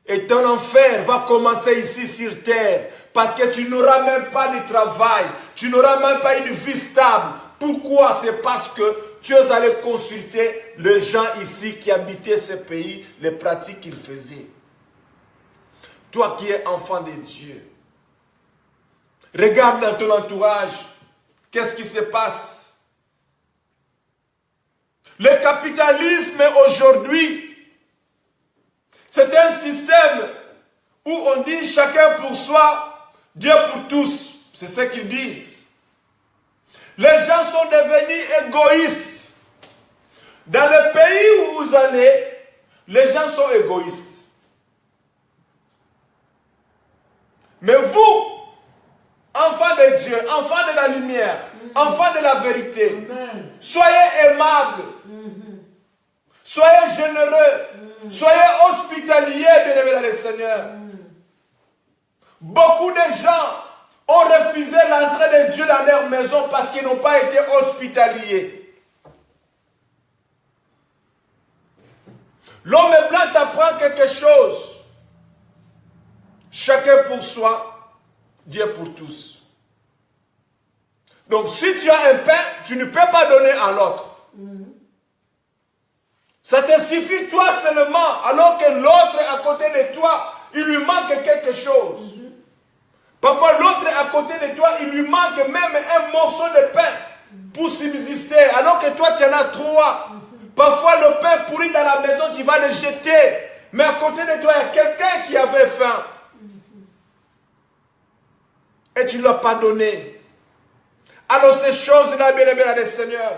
Et ton enfer va commencer ici sur terre. Parce que tu n'auras même pas de travail. Tu n'auras même pas une vie stable. Pourquoi? C'est parce que tu es allé consulter les gens ici qui habitaient ce pays, les pratiques qu'ils faisaient. Toi qui es enfant de Dieu, regarde dans ton entourage, qu'est-ce qui se passe? Le capitalisme aujourd'hui, c'est un système où on dit chacun pour soi, Dieu pour tous. C'est ce qu'ils disent. Les gens sont devenus égoïstes. Dans le pays où vous allez, les gens sont égoïstes. Mais vous, enfants de Dieu, enfants de la lumière, enfants de la vérité, soyez aimables, soyez généreux, soyez hospitaliers, bien-aimés dans le Seigneur. Beaucoup de gens ont refusé l'entrée de Dieu dans leur maison parce qu'ils n'ont pas été hospitaliers. L'homme blanc t'apprend quelque chose. Chacun pour soi, Dieu pour tous. Donc si tu as un pain, tu ne peux pas donner à l'autre. Ça te suffit toi seulement, alors que l'autre à côté de toi, il lui manque quelque chose. Parfois l'autre à côté de toi, il lui manque même un morceau de pain pour subsister, alors que toi tu en as 3. Parfois le pain pourri dans la maison, tu vas le jeter. Mais à côté de toi, il y a quelqu'un qui avait faim. Et tu ne l'as pas donné. Alors ces choses-là, bien aimés dans le Seigneur,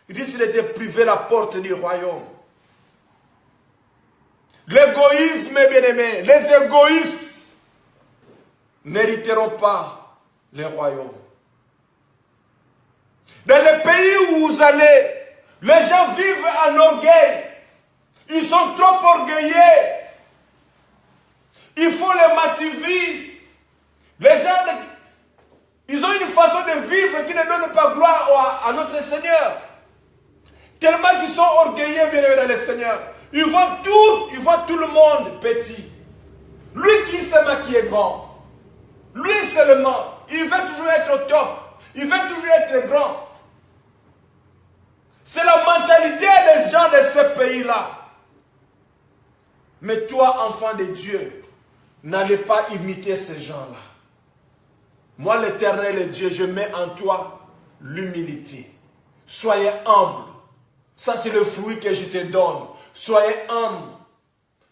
il dit s'il était privé la porte du royaume. L'égoïsme, bien aimé, les égoïstes n'hériteront pas les royaumes. Dans les pays où vous allez, les gens vivent en orgueil. Ils sont trop orgueilleux. Il faut les motiver. Les gens, ils ont une façon de vivre qui ne donne pas gloire à notre Seigneur. Tellement qu'ils sont orgueilleux, bien aimés dans le Seigneur. Ils voient tout le monde petit. Lui qui se maquille grand. Lui seulement, il veut toujours être au top. Il veut toujours être grand. C'est la mentalité des gens de ce pays-là. Mais toi, enfant de Dieu, n'allez pas imiter ces gens-là. Moi, l'Éternel Dieu, je mets en toi l'humilité. Soyez humble. Ça, c'est le fruit que je te donne. Soyez humble.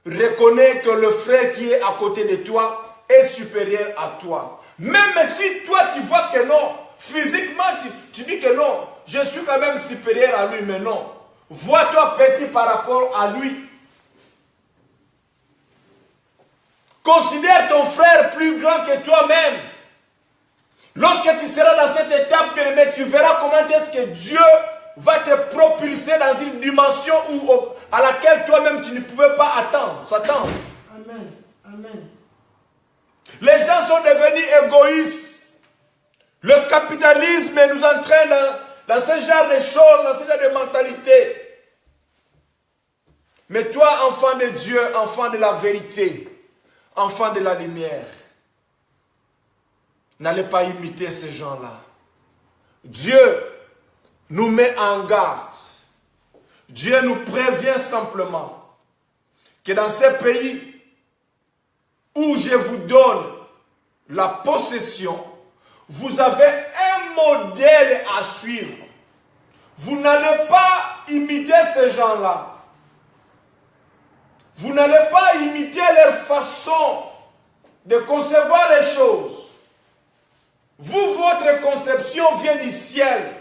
Reconnais que le frère qui est à côté de toi est supérieur à toi. Même si toi, tu vois que non, physiquement, tu dis que non, je suis quand même supérieur à lui, mais non. Vois-toi petit par rapport à lui. Considère ton frère plus grand que toi-même. Lorsque tu seras dans cette étape, bien-aimé, tu verras comment est-ce que Dieu va te propulser dans une dimension à laquelle toi-même tu ne pouvais pas s'attendre. Amen. Amen. Les gens sont devenus égoïstes. Le capitalisme nous entraîne dans ce genre de choses, dans ce genre de mentalité. Mais toi, enfant de Dieu, enfant de la vérité, enfant de la lumière, n'allez pas imiter ces gens-là. Dieu nous met en garde. Dieu nous prévient simplement que dans ces pays où je vous donne la possession, vous avez un modèle à suivre. Vous n'allez pas imiter ces gens-là. Vous n'allez pas imiter leur façon de concevoir les choses. Vous, votre conception vient du ciel.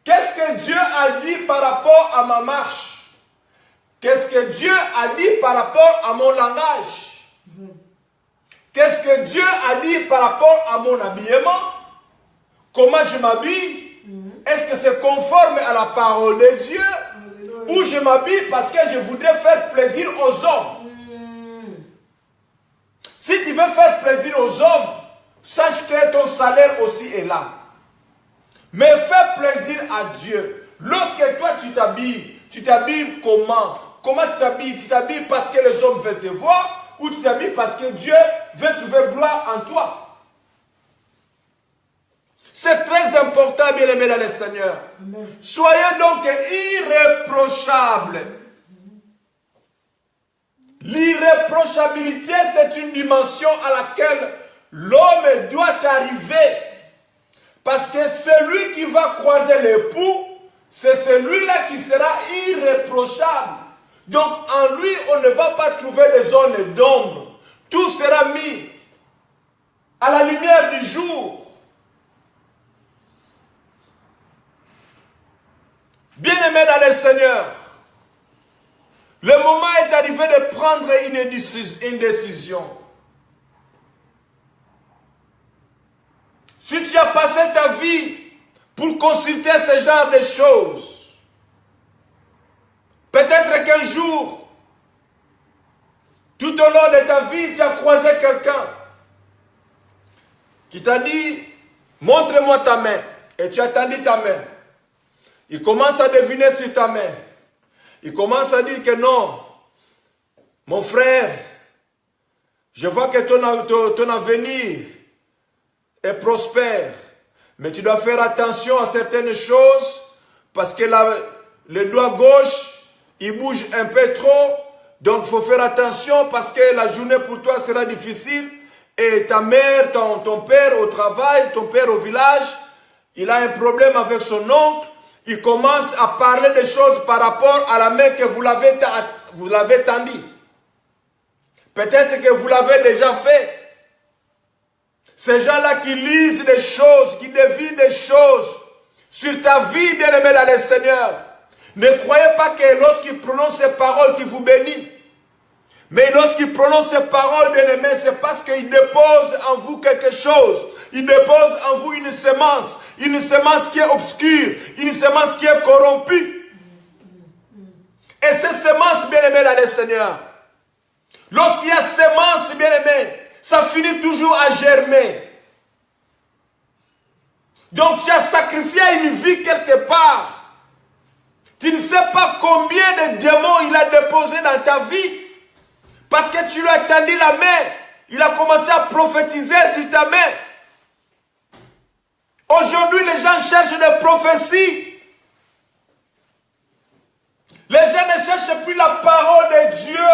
Qu'est-ce que Dieu a dit par rapport à ma marche? Qu'est-ce que Dieu a dit par rapport à mon langage? Qu'est-ce que Dieu a dit par rapport à mon habillement? Comment je m'habille? Est-ce que c'est conforme à la parole de Dieu? Ou je m'habille parce que je voudrais faire plaisir aux hommes? Si tu veux faire plaisir aux hommes, sache que ton salaire aussi est là. Mais fais plaisir à Dieu. Lorsque toi tu t'habilles comment? Comment tu t'habilles? Tu t'habilles parce que les hommes veulent te voir, ou tu t'habilles parce que Dieu veut trouver gloire en toi? C'est très important, bien-aimés dans le Seigneur. Amen. Soyez donc irréprochables. L'irréprochabilité, c'est une dimension à laquelle l'homme doit arriver. Parce que celui qui va croiser l'époux, c'est celui-là qui sera irréprochable. Donc en lui, on ne va pas trouver des zones d'ombre. Tout sera mis à la lumière du jour. Bien-aimés dans le Seigneur, le moment est arrivé de prendre une décision. Si tu as passé ta vie pour consulter ce genre de choses, peut-être qu'un jour, tout au long de ta vie, tu as croisé quelqu'un qui t'a dit, montre-moi ta main, et tu as tendu ta main. Il commence à deviner sur ta main. Il commence à dire que non, mon frère, je vois que ton avenir est prospère, mais tu dois faire attention à certaines choses parce que le doigt gauche, il bouge un peu trop, donc il faut faire attention parce que la journée pour toi sera difficile et ta mère, ton père au travail, ton père au village, il a un problème avec son oncle. Il commence à parler des choses par rapport à la main que vous l'avez tendue. Peut-être que vous l'avez déjà fait. Ces gens-là qui lisent des choses, qui devinent des choses sur ta vie, bien-aimé dans le Seigneur. Ne croyez pas que lorsqu'ils prononcent ces paroles qu'ils vous bénissent. Mais lorsqu'ils prononcent ces paroles, bien-aimé, c'est parce qu'ils déposent en vous quelque chose. Ils déposent en vous une semence qui est obscure, une semence qui est corrompue. Et cette semence, bien-aimé dans le Seigneur, lorsqu'il y a semence, bien-aimé, ça finit toujours à germer. Donc tu as sacrifié une vie quelque part. Tu ne sais pas combien de démons il a déposé dans ta vie. Parce que tu lui as tendu la main. Il a commencé à prophétiser sur ta main. Aujourd'hui, les gens cherchent des prophéties. Les gens ne cherchent plus la parole de Dieu.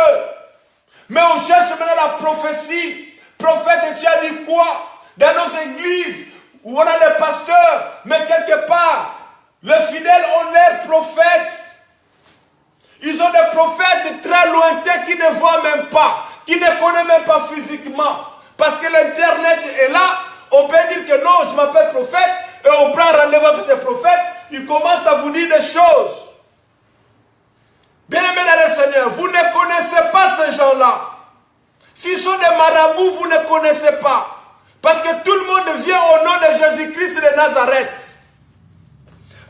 Mais on cherche maintenant la prophétie. Prophète, tu as dit quoi? Dans nos églises, où on a des pasteurs, mais quelque part, les fidèles ont leurs prophètes. Ils ont des prophètes très lointains qui ne voient même pas, qui ne connaissent même pas physiquement. Parce que l'internet est là, on peut dire que non, je m'appelle prophète, et on prend rendez-vous avec ces prophètes, ils commencent à vous dire des choses. Bien-aimés dans le Seigneur, vous ne connaissez pas ces gens-là. S'ils sont des marabouts, vous ne connaissez pas. Parce que tout le monde vient au nom de Jésus-Christ de Nazareth.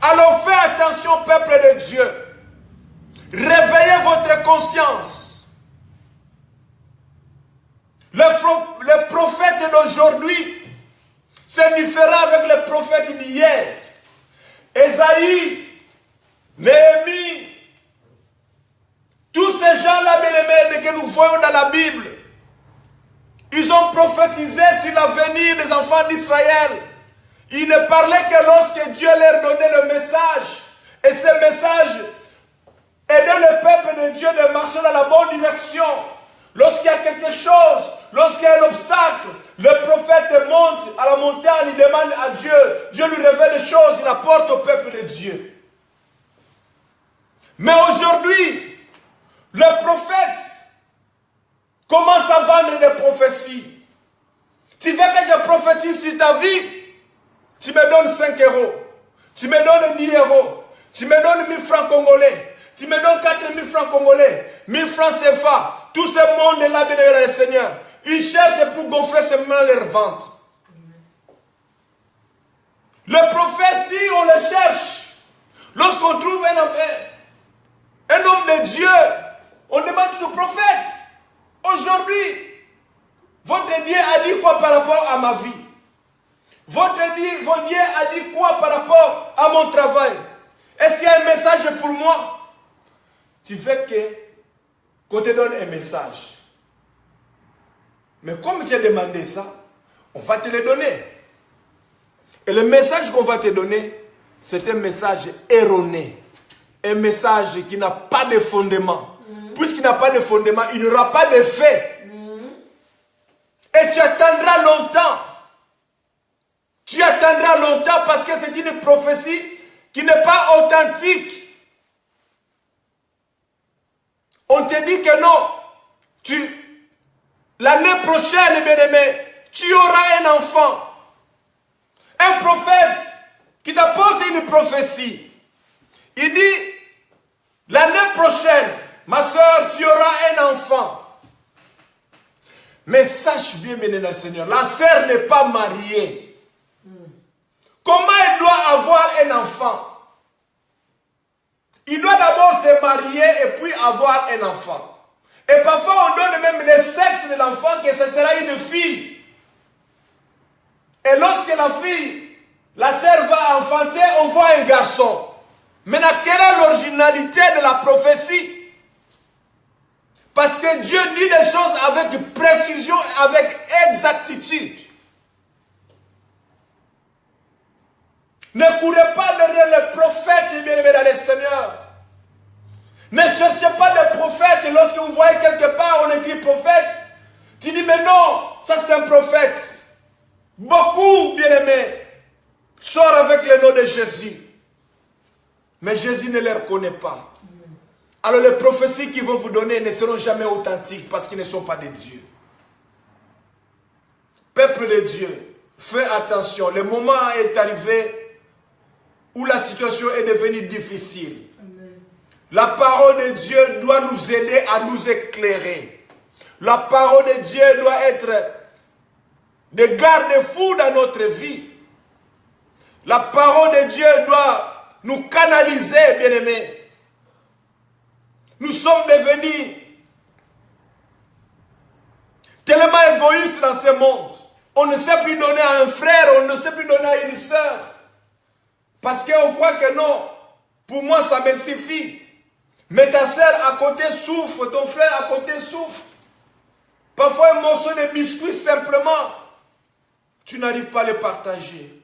Alors faites attention, peuple de Dieu. Réveillez votre conscience. Les prophètes d'aujourd'hui, c'est différent avec les prophètes d'hier. Ésaïe, Néhémie, tous ces gens-là, bien-aimés, que nous voyons dans la Bible, ils ont prophétisé sur l'avenir des enfants d'Israël. Ils ne parlaient que lorsque Dieu leur donnait le message. Et ce message aidait le peuple de Dieu de marcher dans la bonne direction. Lorsqu'il y a quelque chose, lorsqu'il y a un obstacle, le prophète monte à la montagne, il demande à Dieu. Dieu lui révèle des choses, il apporte au peuple de Dieu. Mais aujourd'hui, le prophète commence à vendre des prophéties. Tu veux que je prophétise sur ta vie? Tu me donnes 5 euros. Tu me donnes 10 euros. Tu me donnes 1000 francs congolais. Tu me donnes 4000 francs congolais. 1000 francs CFA. Tout ce monde-là, bien aimé le Seigneur, ils cherchent pour gonfler seulement leur ventre. Le prophète, si on le cherche, lorsqu'on trouve un homme de Dieu, on demande au prophète. Aujourd'hui, votre Dieu a dit quoi par rapport à ma vie? Votre Dieu a dit quoi par rapport à mon travail? Est-ce qu'il y a un message pour moi? Tu veux qu'on te donne un message. Mais comme tu as demandé ça, on va te le donner. Et le message qu'on va te donner, c'est un message erroné. Un message qui n'a pas de fondement. Puisqu'il n'a pas de fondement, il n'y aura pas de fait. Et tu attendras longtemps. Tu attendras longtemps parce que c'est une prophétie qui n'est pas authentique. On te dit que non. L'année prochaine, bien-aimé, tu auras un enfant. Un prophète qui t'apporte une prophétie. Il dit, l'année prochaine, ma soeur, tu auras un enfant. Mais sache bien, bien, Seigneur, la sœur n'est pas mariée. Comment elle doit avoir un enfant? Il doit d'abord se marier et puis avoir un enfant. Et parfois, on donne même le sexe de l'enfant que ce sera une fille. Et lorsque la sœur va enfanter, on voit un garçon. Maintenant, quelle est l'originalité de la prophétie? Parce que Dieu dit des choses avec précision, avec exactitude. Ne courez pas derrière les prophètes, bien-aimés dans le Seigneur. Ne cherchez pas des prophètes. Lorsque vous voyez quelque part, on écrit prophète. Tu dis, mais non, ça c'est un prophète. Beaucoup, bien-aimés, sortent avec le nom de Jésus. Mais Jésus ne les reconnaît pas. Alors les prophéties qu'ils vont vous donner ne seront jamais authentiques parce qu'ils ne sont pas de Dieu. Peuple de Dieu, fais attention. Le moment est arrivé où la situation est devenue difficile. Amen. La parole de Dieu doit nous aider à nous éclairer. La parole de Dieu doit être de garde-fous dans notre vie. La parole de Dieu doit nous canaliser, bien-aimés. Nous sommes devenus tellement égoïstes dans ce monde. On ne sait plus donner à un frère, on ne sait plus donner à une sœur. Parce qu'on croit que non, pour moi ça me suffit. Mais ta sœur à côté souffre, ton frère à côté souffre. Parfois un morceau de biscuit simplement, tu n'arrives pas à le partager.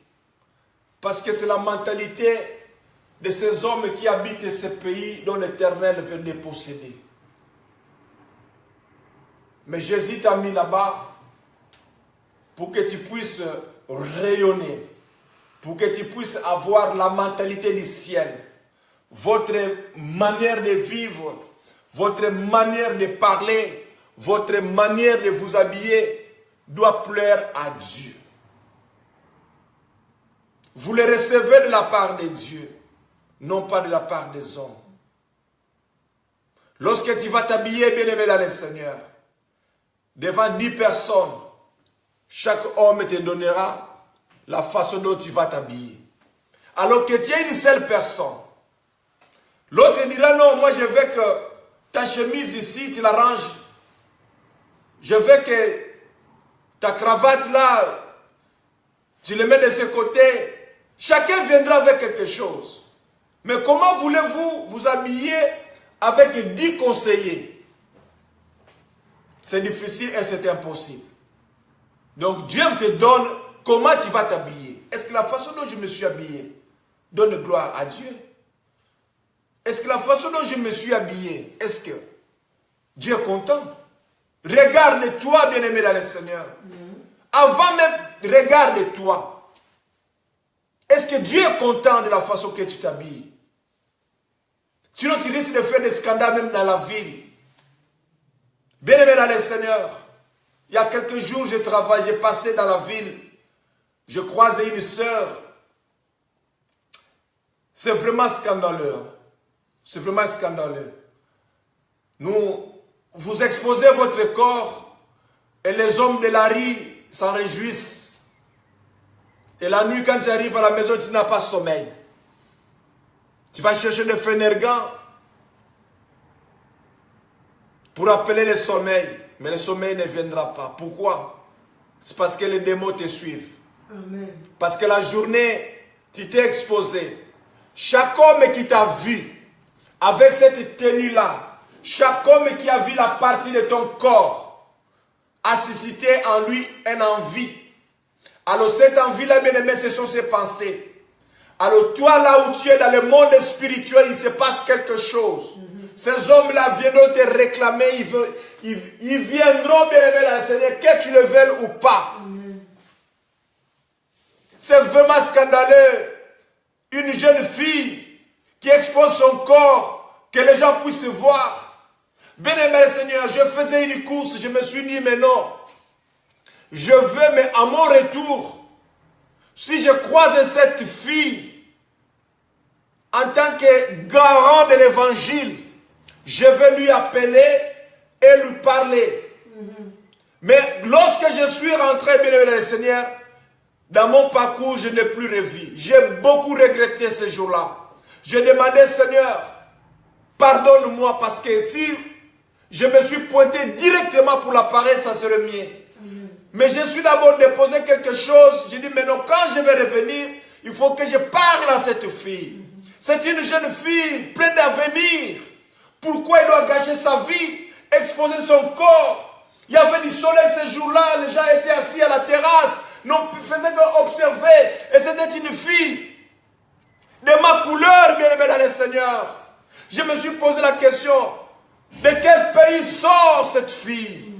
Parce que c'est la mentalité de ces hommes qui habitent ce pays dont l'Éternel veut déposséder. Mais Jésus t'a mis là-bas pour que tu puisses rayonner. pour que tu puisses avoir la mentalité du ciel. Votre manière de vivre, votre manière de parler, votre manière de vous habiller doit plaire à Dieu. Vous le recevez de la part de Dieu, non pas de la part des hommes. Lorsque tu vas t'habiller, bien-aimé dans le Seigneur, devant 10 personnes, chaque homme te donnera la façon dont tu vas t'habiller. Alors que tu es une seule personne. L'autre dira non, moi je veux que ta chemise ici, tu la ranges. Je veux que ta cravate là, tu le mets de ce côté. Chacun viendra avec quelque chose. Mais comment voulez-vous vous habiller avec 10 conseillers? C'est difficile et c'est impossible. Donc Dieu te donne comment tu vas t'habiller. Est-ce que la façon dont je me suis habillé donne gloire à Dieu? Est-ce que la façon dont je me suis habillé, est-ce que Dieu est content? Regarde-toi, bien-aimé dans le Seigneur. Avant même, regarde-toi. Est-ce que Dieu est content de la façon que tu t'habilles? Sinon, tu risques de faire des scandales même dans la ville. Bien-aimé dans le Seigneur, il y a quelques jours, j'ai passé dans la ville. Je croisais une sœur. C'est vraiment scandaleux. C'est vraiment scandaleux. Vous exposez votre corps et les hommes de la rue s'en réjouissent. Et la nuit, quand tu arrives à la maison, tu n'as pas sommeil. Tu vas chercher des Fenergan pour appeler le sommeil. Mais le sommeil ne viendra pas. Pourquoi? C'est parce que les démons te suivent. Amen. Parce que la journée, tu t'es exposé. Chaque homme qui t'a vu avec cette tenue-là, chaque homme qui a vu la partie de ton corps a suscité en lui une envie. Alors cette envie-là, bien aimé, ce sont ses pensées. Alors toi, là où tu es dans le monde spirituel, il se passe quelque chose. Ces hommes-là viendront te réclamer, ils viendront, bien aimé, dans le Seigneur, que tu le veuilles ou pas. C'est vraiment scandaleux. Une jeune fille qui expose son corps, que les gens puissent voir. Bien aimé Seigneur, je faisais une course, je me suis dit, mais non. Je veux, mais à mon retour, si je croise cette fille, en tant que garant de l'évangile, je vais lui appeler et lui parler. Mais lorsque je suis rentré, bien aimé le Seigneur, dans mon parcours, je n'ai plus revu. J'ai beaucoup regretté ce jour-là. J'ai demandé, Seigneur, pardonne-moi parce que si je me suis pointé directement pour l'appareil, ça serait mieux. Mais je suis d'abord déposé quelque chose. J'ai dit, mais non, quand je vais revenir, il faut que je parle à cette fille. C'est une jeune fille pleine d'avenir. Pourquoi elle doit gâcher sa vie, exposer son corps? Il y avait du soleil ce jour-là, les gens étaient assis à la terrasse, ne faisaient qu'observer. Et c'était une fille de ma couleur, bien aimé dans le Seigneur. Je me suis posé la question, de quel pays sort cette fille?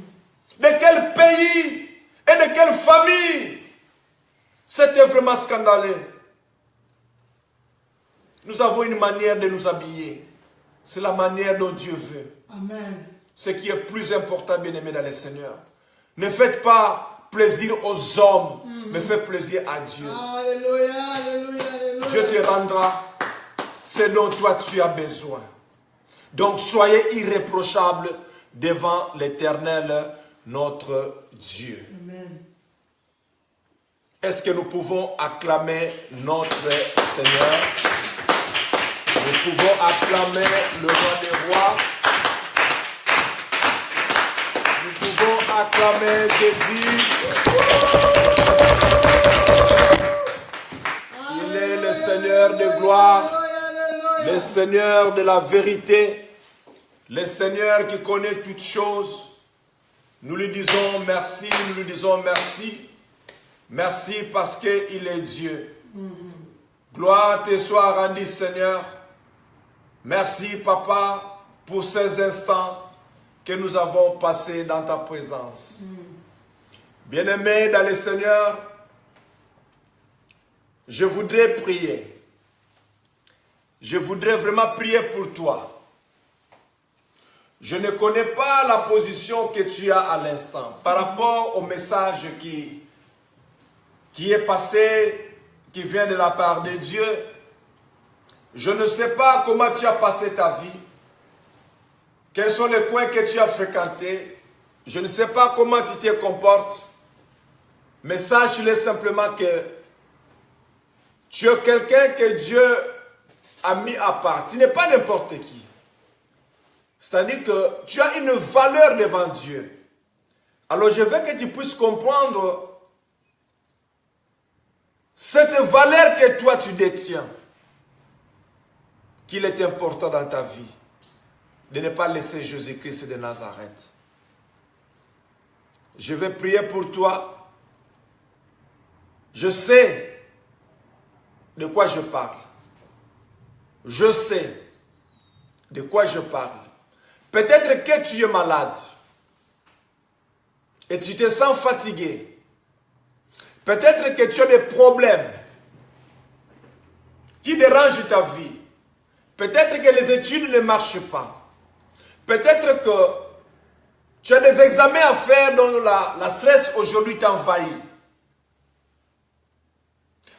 De quel pays et de quelle famille? C'était vraiment scandaleux. Nous avons une manière de nous habiller. C'est la manière dont Dieu veut. Amen. Ce qui est plus important, bien-aimé dans le Seigneur. Ne faites pas plaisir aux hommes, mais faites plaisir à Dieu. Alléluia, alléluia, alléluia. Dieu te rendra ce dont toi tu as besoin. Donc soyez irréprochables devant l'Éternel, notre Dieu. Amen. Est-ce que nous pouvons acclamer notre Seigneur? Nous pouvons acclamer le roi des rois. Nous pouvons acclamer Jésus. Il est le Seigneur de gloire, le Seigneur de la vérité, le Seigneur qui connaît toutes choses. Nous lui disons merci, nous lui disons merci. Merci parce qu'il est Dieu. Gloire te soit rendue, Seigneur. Merci, Papa, pour ces instants que nous avons passés dans ta présence. Bien-aimés dans le Seigneur, je voudrais prier. Je voudrais vraiment prier pour toi. Je ne connais pas la position que tu as à l'instant par rapport au message qui est passé, qui vient de la part de Dieu. Je ne sais pas comment tu as passé ta vie. Quels sont les coins que tu as fréquentés. Je ne sais pas comment tu te comportes. Mais sache-le simplement que tu es quelqu'un que Dieu a mis à part. Tu n'es pas n'importe qui. C'est-à-dire que tu as une valeur devant Dieu. Alors je veux que tu puisses comprendre cette valeur que toi tu détiens. Qu'il est important dans ta vie de ne pas laisser Jésus-Christ de Nazareth. Je vais prier pour toi. Je sais de quoi je parle. Je sais de quoi je parle. Peut-être que tu es malade et tu te sens fatigué. Peut-être que tu as des problèmes qui dérangent ta vie. Peut-être que les études ne marchent pas. Peut-être que tu as des examens à faire dont la stress aujourd'hui t'envahit.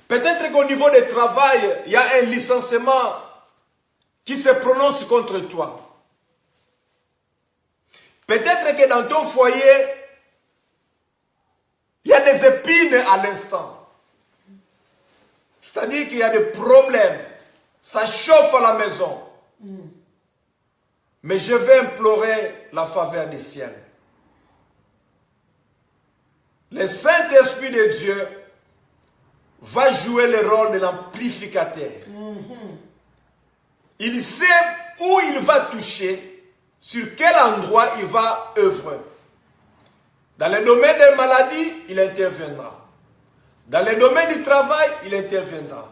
Peut-être qu'au niveau du travail, il y a un licenciement qui se prononce contre toi. Peut-être que dans ton foyer, il y a des épines à l'instant. C'est-à-dire qu'il y a des problèmes. Ça chauffe à la maison. Mais je vais implorer la faveur du ciel. Le Saint-Esprit de Dieu va jouer le rôle de l'amplificateur. Il sait où il va toucher, sur quel endroit il va œuvrer. Dans le domaine des maladies, il interviendra. Dans le domaine du travail, il interviendra.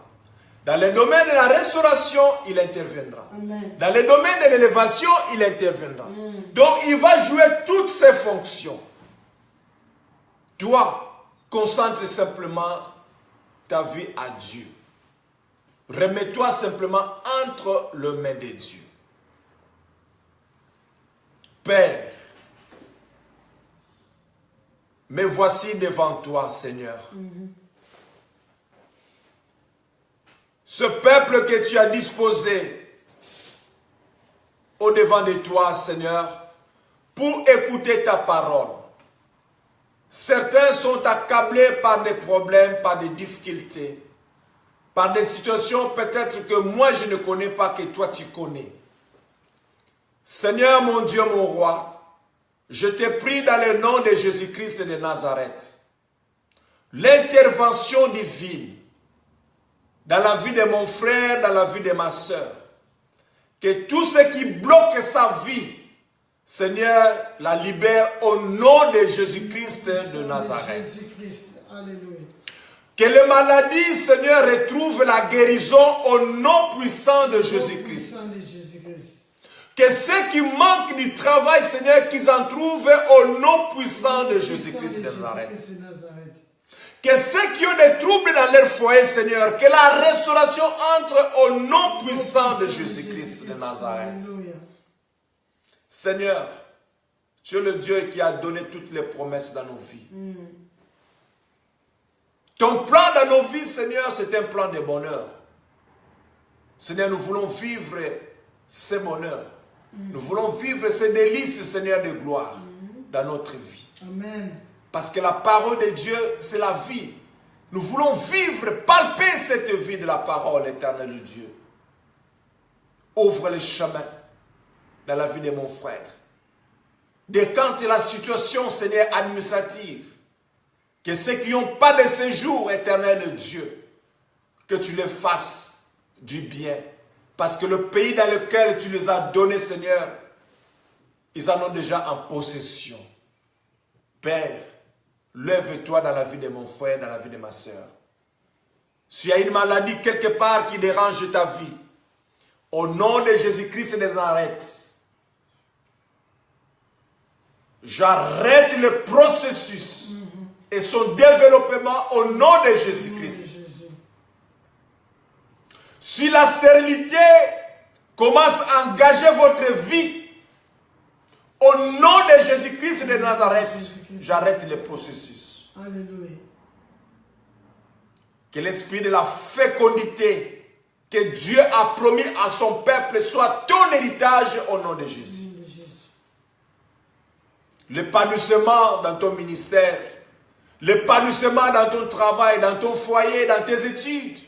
Dans le domaine de la restauration, il interviendra. Amen. Dans le domaine de l'élévation, il interviendra. Donc, il va jouer toutes ses fonctions. Toi, concentre simplement ta vie à Dieu. Remets-toi simplement entre les mains de Dieu. Père, me voici devant toi, Seigneur. Ce peuple que tu as disposé au-devant de toi, Seigneur, pour écouter ta parole. Certains sont accablés par des problèmes, par des difficultés, par des situations peut-être que moi je ne connais pas, que toi tu connais. Seigneur mon Dieu, mon roi, je te prie dans le nom de Jésus-Christ de Nazareth, l'intervention divine dans la vie de mon frère, dans la vie de ma soeur, que tout ce qui bloque sa vie, Seigneur, la libère au nom de Jésus-Christ de Nazareth. Alléluia. Que les maladies, Seigneur, retrouvent la guérison au nom puissant de Jésus-Christ. Que ceux qui manquent du travail, Seigneur, qu'ils en trouvent au nom puissant de Jésus-Christ de Nazareth. Que ceux qui ont des troubles dans leur foyer, Seigneur, que la restauration entre au nom puissant de Jésus-Christ de Nazareth. Seigneur, tu es le Dieu qui a donné toutes les promesses dans nos vies. Ton plan dans nos vies, Seigneur, c'est un plan de bonheur. Seigneur, nous voulons vivre ce bonheur. Nous voulons vivre ces délices, Seigneur, de gloire dans notre vie. Amen. Parce que la parole de Dieu, c'est la vie. Nous voulons vivre, palper cette vie de la parole éternelle de Dieu. Ouvre le chemin dans la vie de mon frère. Décante la situation, Seigneur, administrative. Que ceux qui n'ont pas de séjour éternel de Dieu, que tu les fasses du bien. Parce que le pays dans lequel tu les as donnés, Seigneur, ils en ont déjà en possession. Père, lève-toi dans la vie de mon frère, dans la vie de ma soeur. S'il y a une maladie quelque part qui dérange ta vie, au nom de Jésus-Christ de Nazareth, j'arrête le processus et son développement au nom de Jésus-Christ. Si la stérilité commence à engager votre vie, au nom de Jésus-Christ de Nazareth, j'arrête le processus. Alléluia. Que l'esprit de la fécondité que Dieu a promis à son peuple soit ton héritage au nom de Jésus. L'épanouissement dans ton ministère, l'épanouissement dans ton travail, dans ton foyer, dans tes études,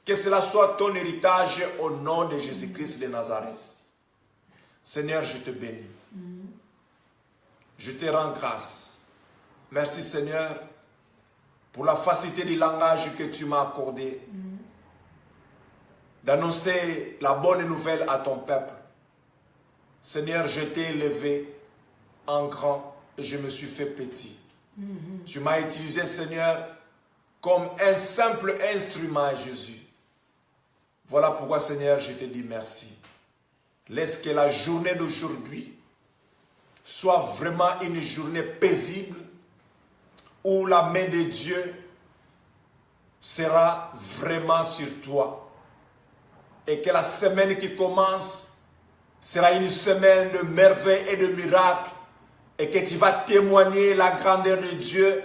que cela soit ton héritage au nom de Jésus-Christ de Nazareth. Seigneur, je te bénis. Je te rends grâce. Merci Seigneur pour la facilité du langage que tu m'as accordé d'annoncer la bonne nouvelle à ton peuple. Seigneur, je t'ai élevé en grand et je me suis fait petit. Tu m'as utilisé, Seigneur, comme un simple instrument, Jésus. Voilà pourquoi, Seigneur, je te dis merci. Laisse que la journée d'aujourd'hui soit vraiment une journée paisible où la main de Dieu sera vraiment sur toi. Et que la semaine qui commence sera une semaine de merveilles et de miracles. Et que tu vas témoigner la grandeur de Dieu.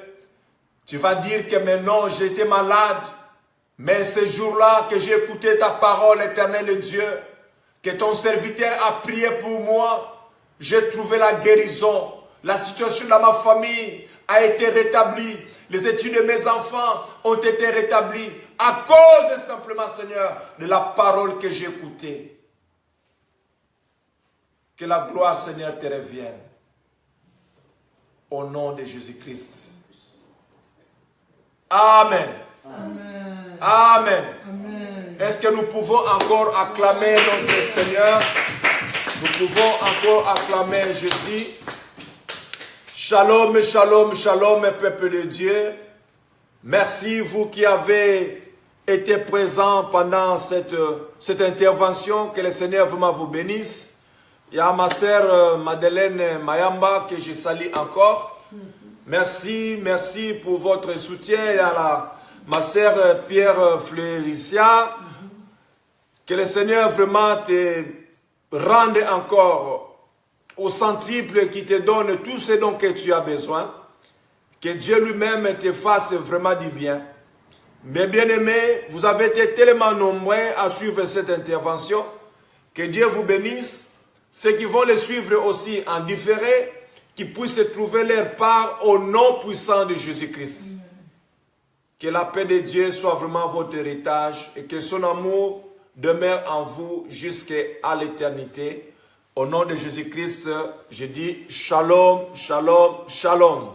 Tu vas dire que maintenant j'étais malade. Mais ce jour-là que j'ai écouté ta parole, éternelle de Dieu, que ton serviteur a prié pour moi, j'ai trouvé la guérison. La situation dans ma famille a été rétablie. Les études de mes enfants ont été rétablies. À cause simplement, Seigneur, de la parole que j'ai écoutée. Que la gloire, Seigneur, te revienne. Au nom de Jésus-Christ. Amen. Amen. Amen. Amen. Est-ce que nous pouvons encore acclamer notre Seigneur? Nous pouvons encore acclamer Jésus. Shalom, shalom, shalom, peuple de Dieu. Merci, vous qui avez été présents pendant cette intervention. Que le Seigneur vraiment vous bénisse. Il y a ma sœur Madeleine Mayamba que je salue encore. Merci, merci pour votre soutien. Il y a ma sœur Pierre Flérissia. Que le Seigneur vraiment te rende encore au centuple, qui te donne tout ce dont que tu as besoin. Que Dieu lui-même te fasse vraiment du bien. Mes bien-aimés, vous avez été tellement nombreux à suivre cette intervention. Que Dieu vous bénisse. Ceux qui vont les suivre aussi en différé, qui puissent trouver leur part au nom puissant de Jésus-Christ. Que la paix de Dieu soit vraiment votre héritage et que son amour demeure en vous jusqu'à l'éternité. Au nom de Jésus-Christ, je dis shalom, shalom, shalom.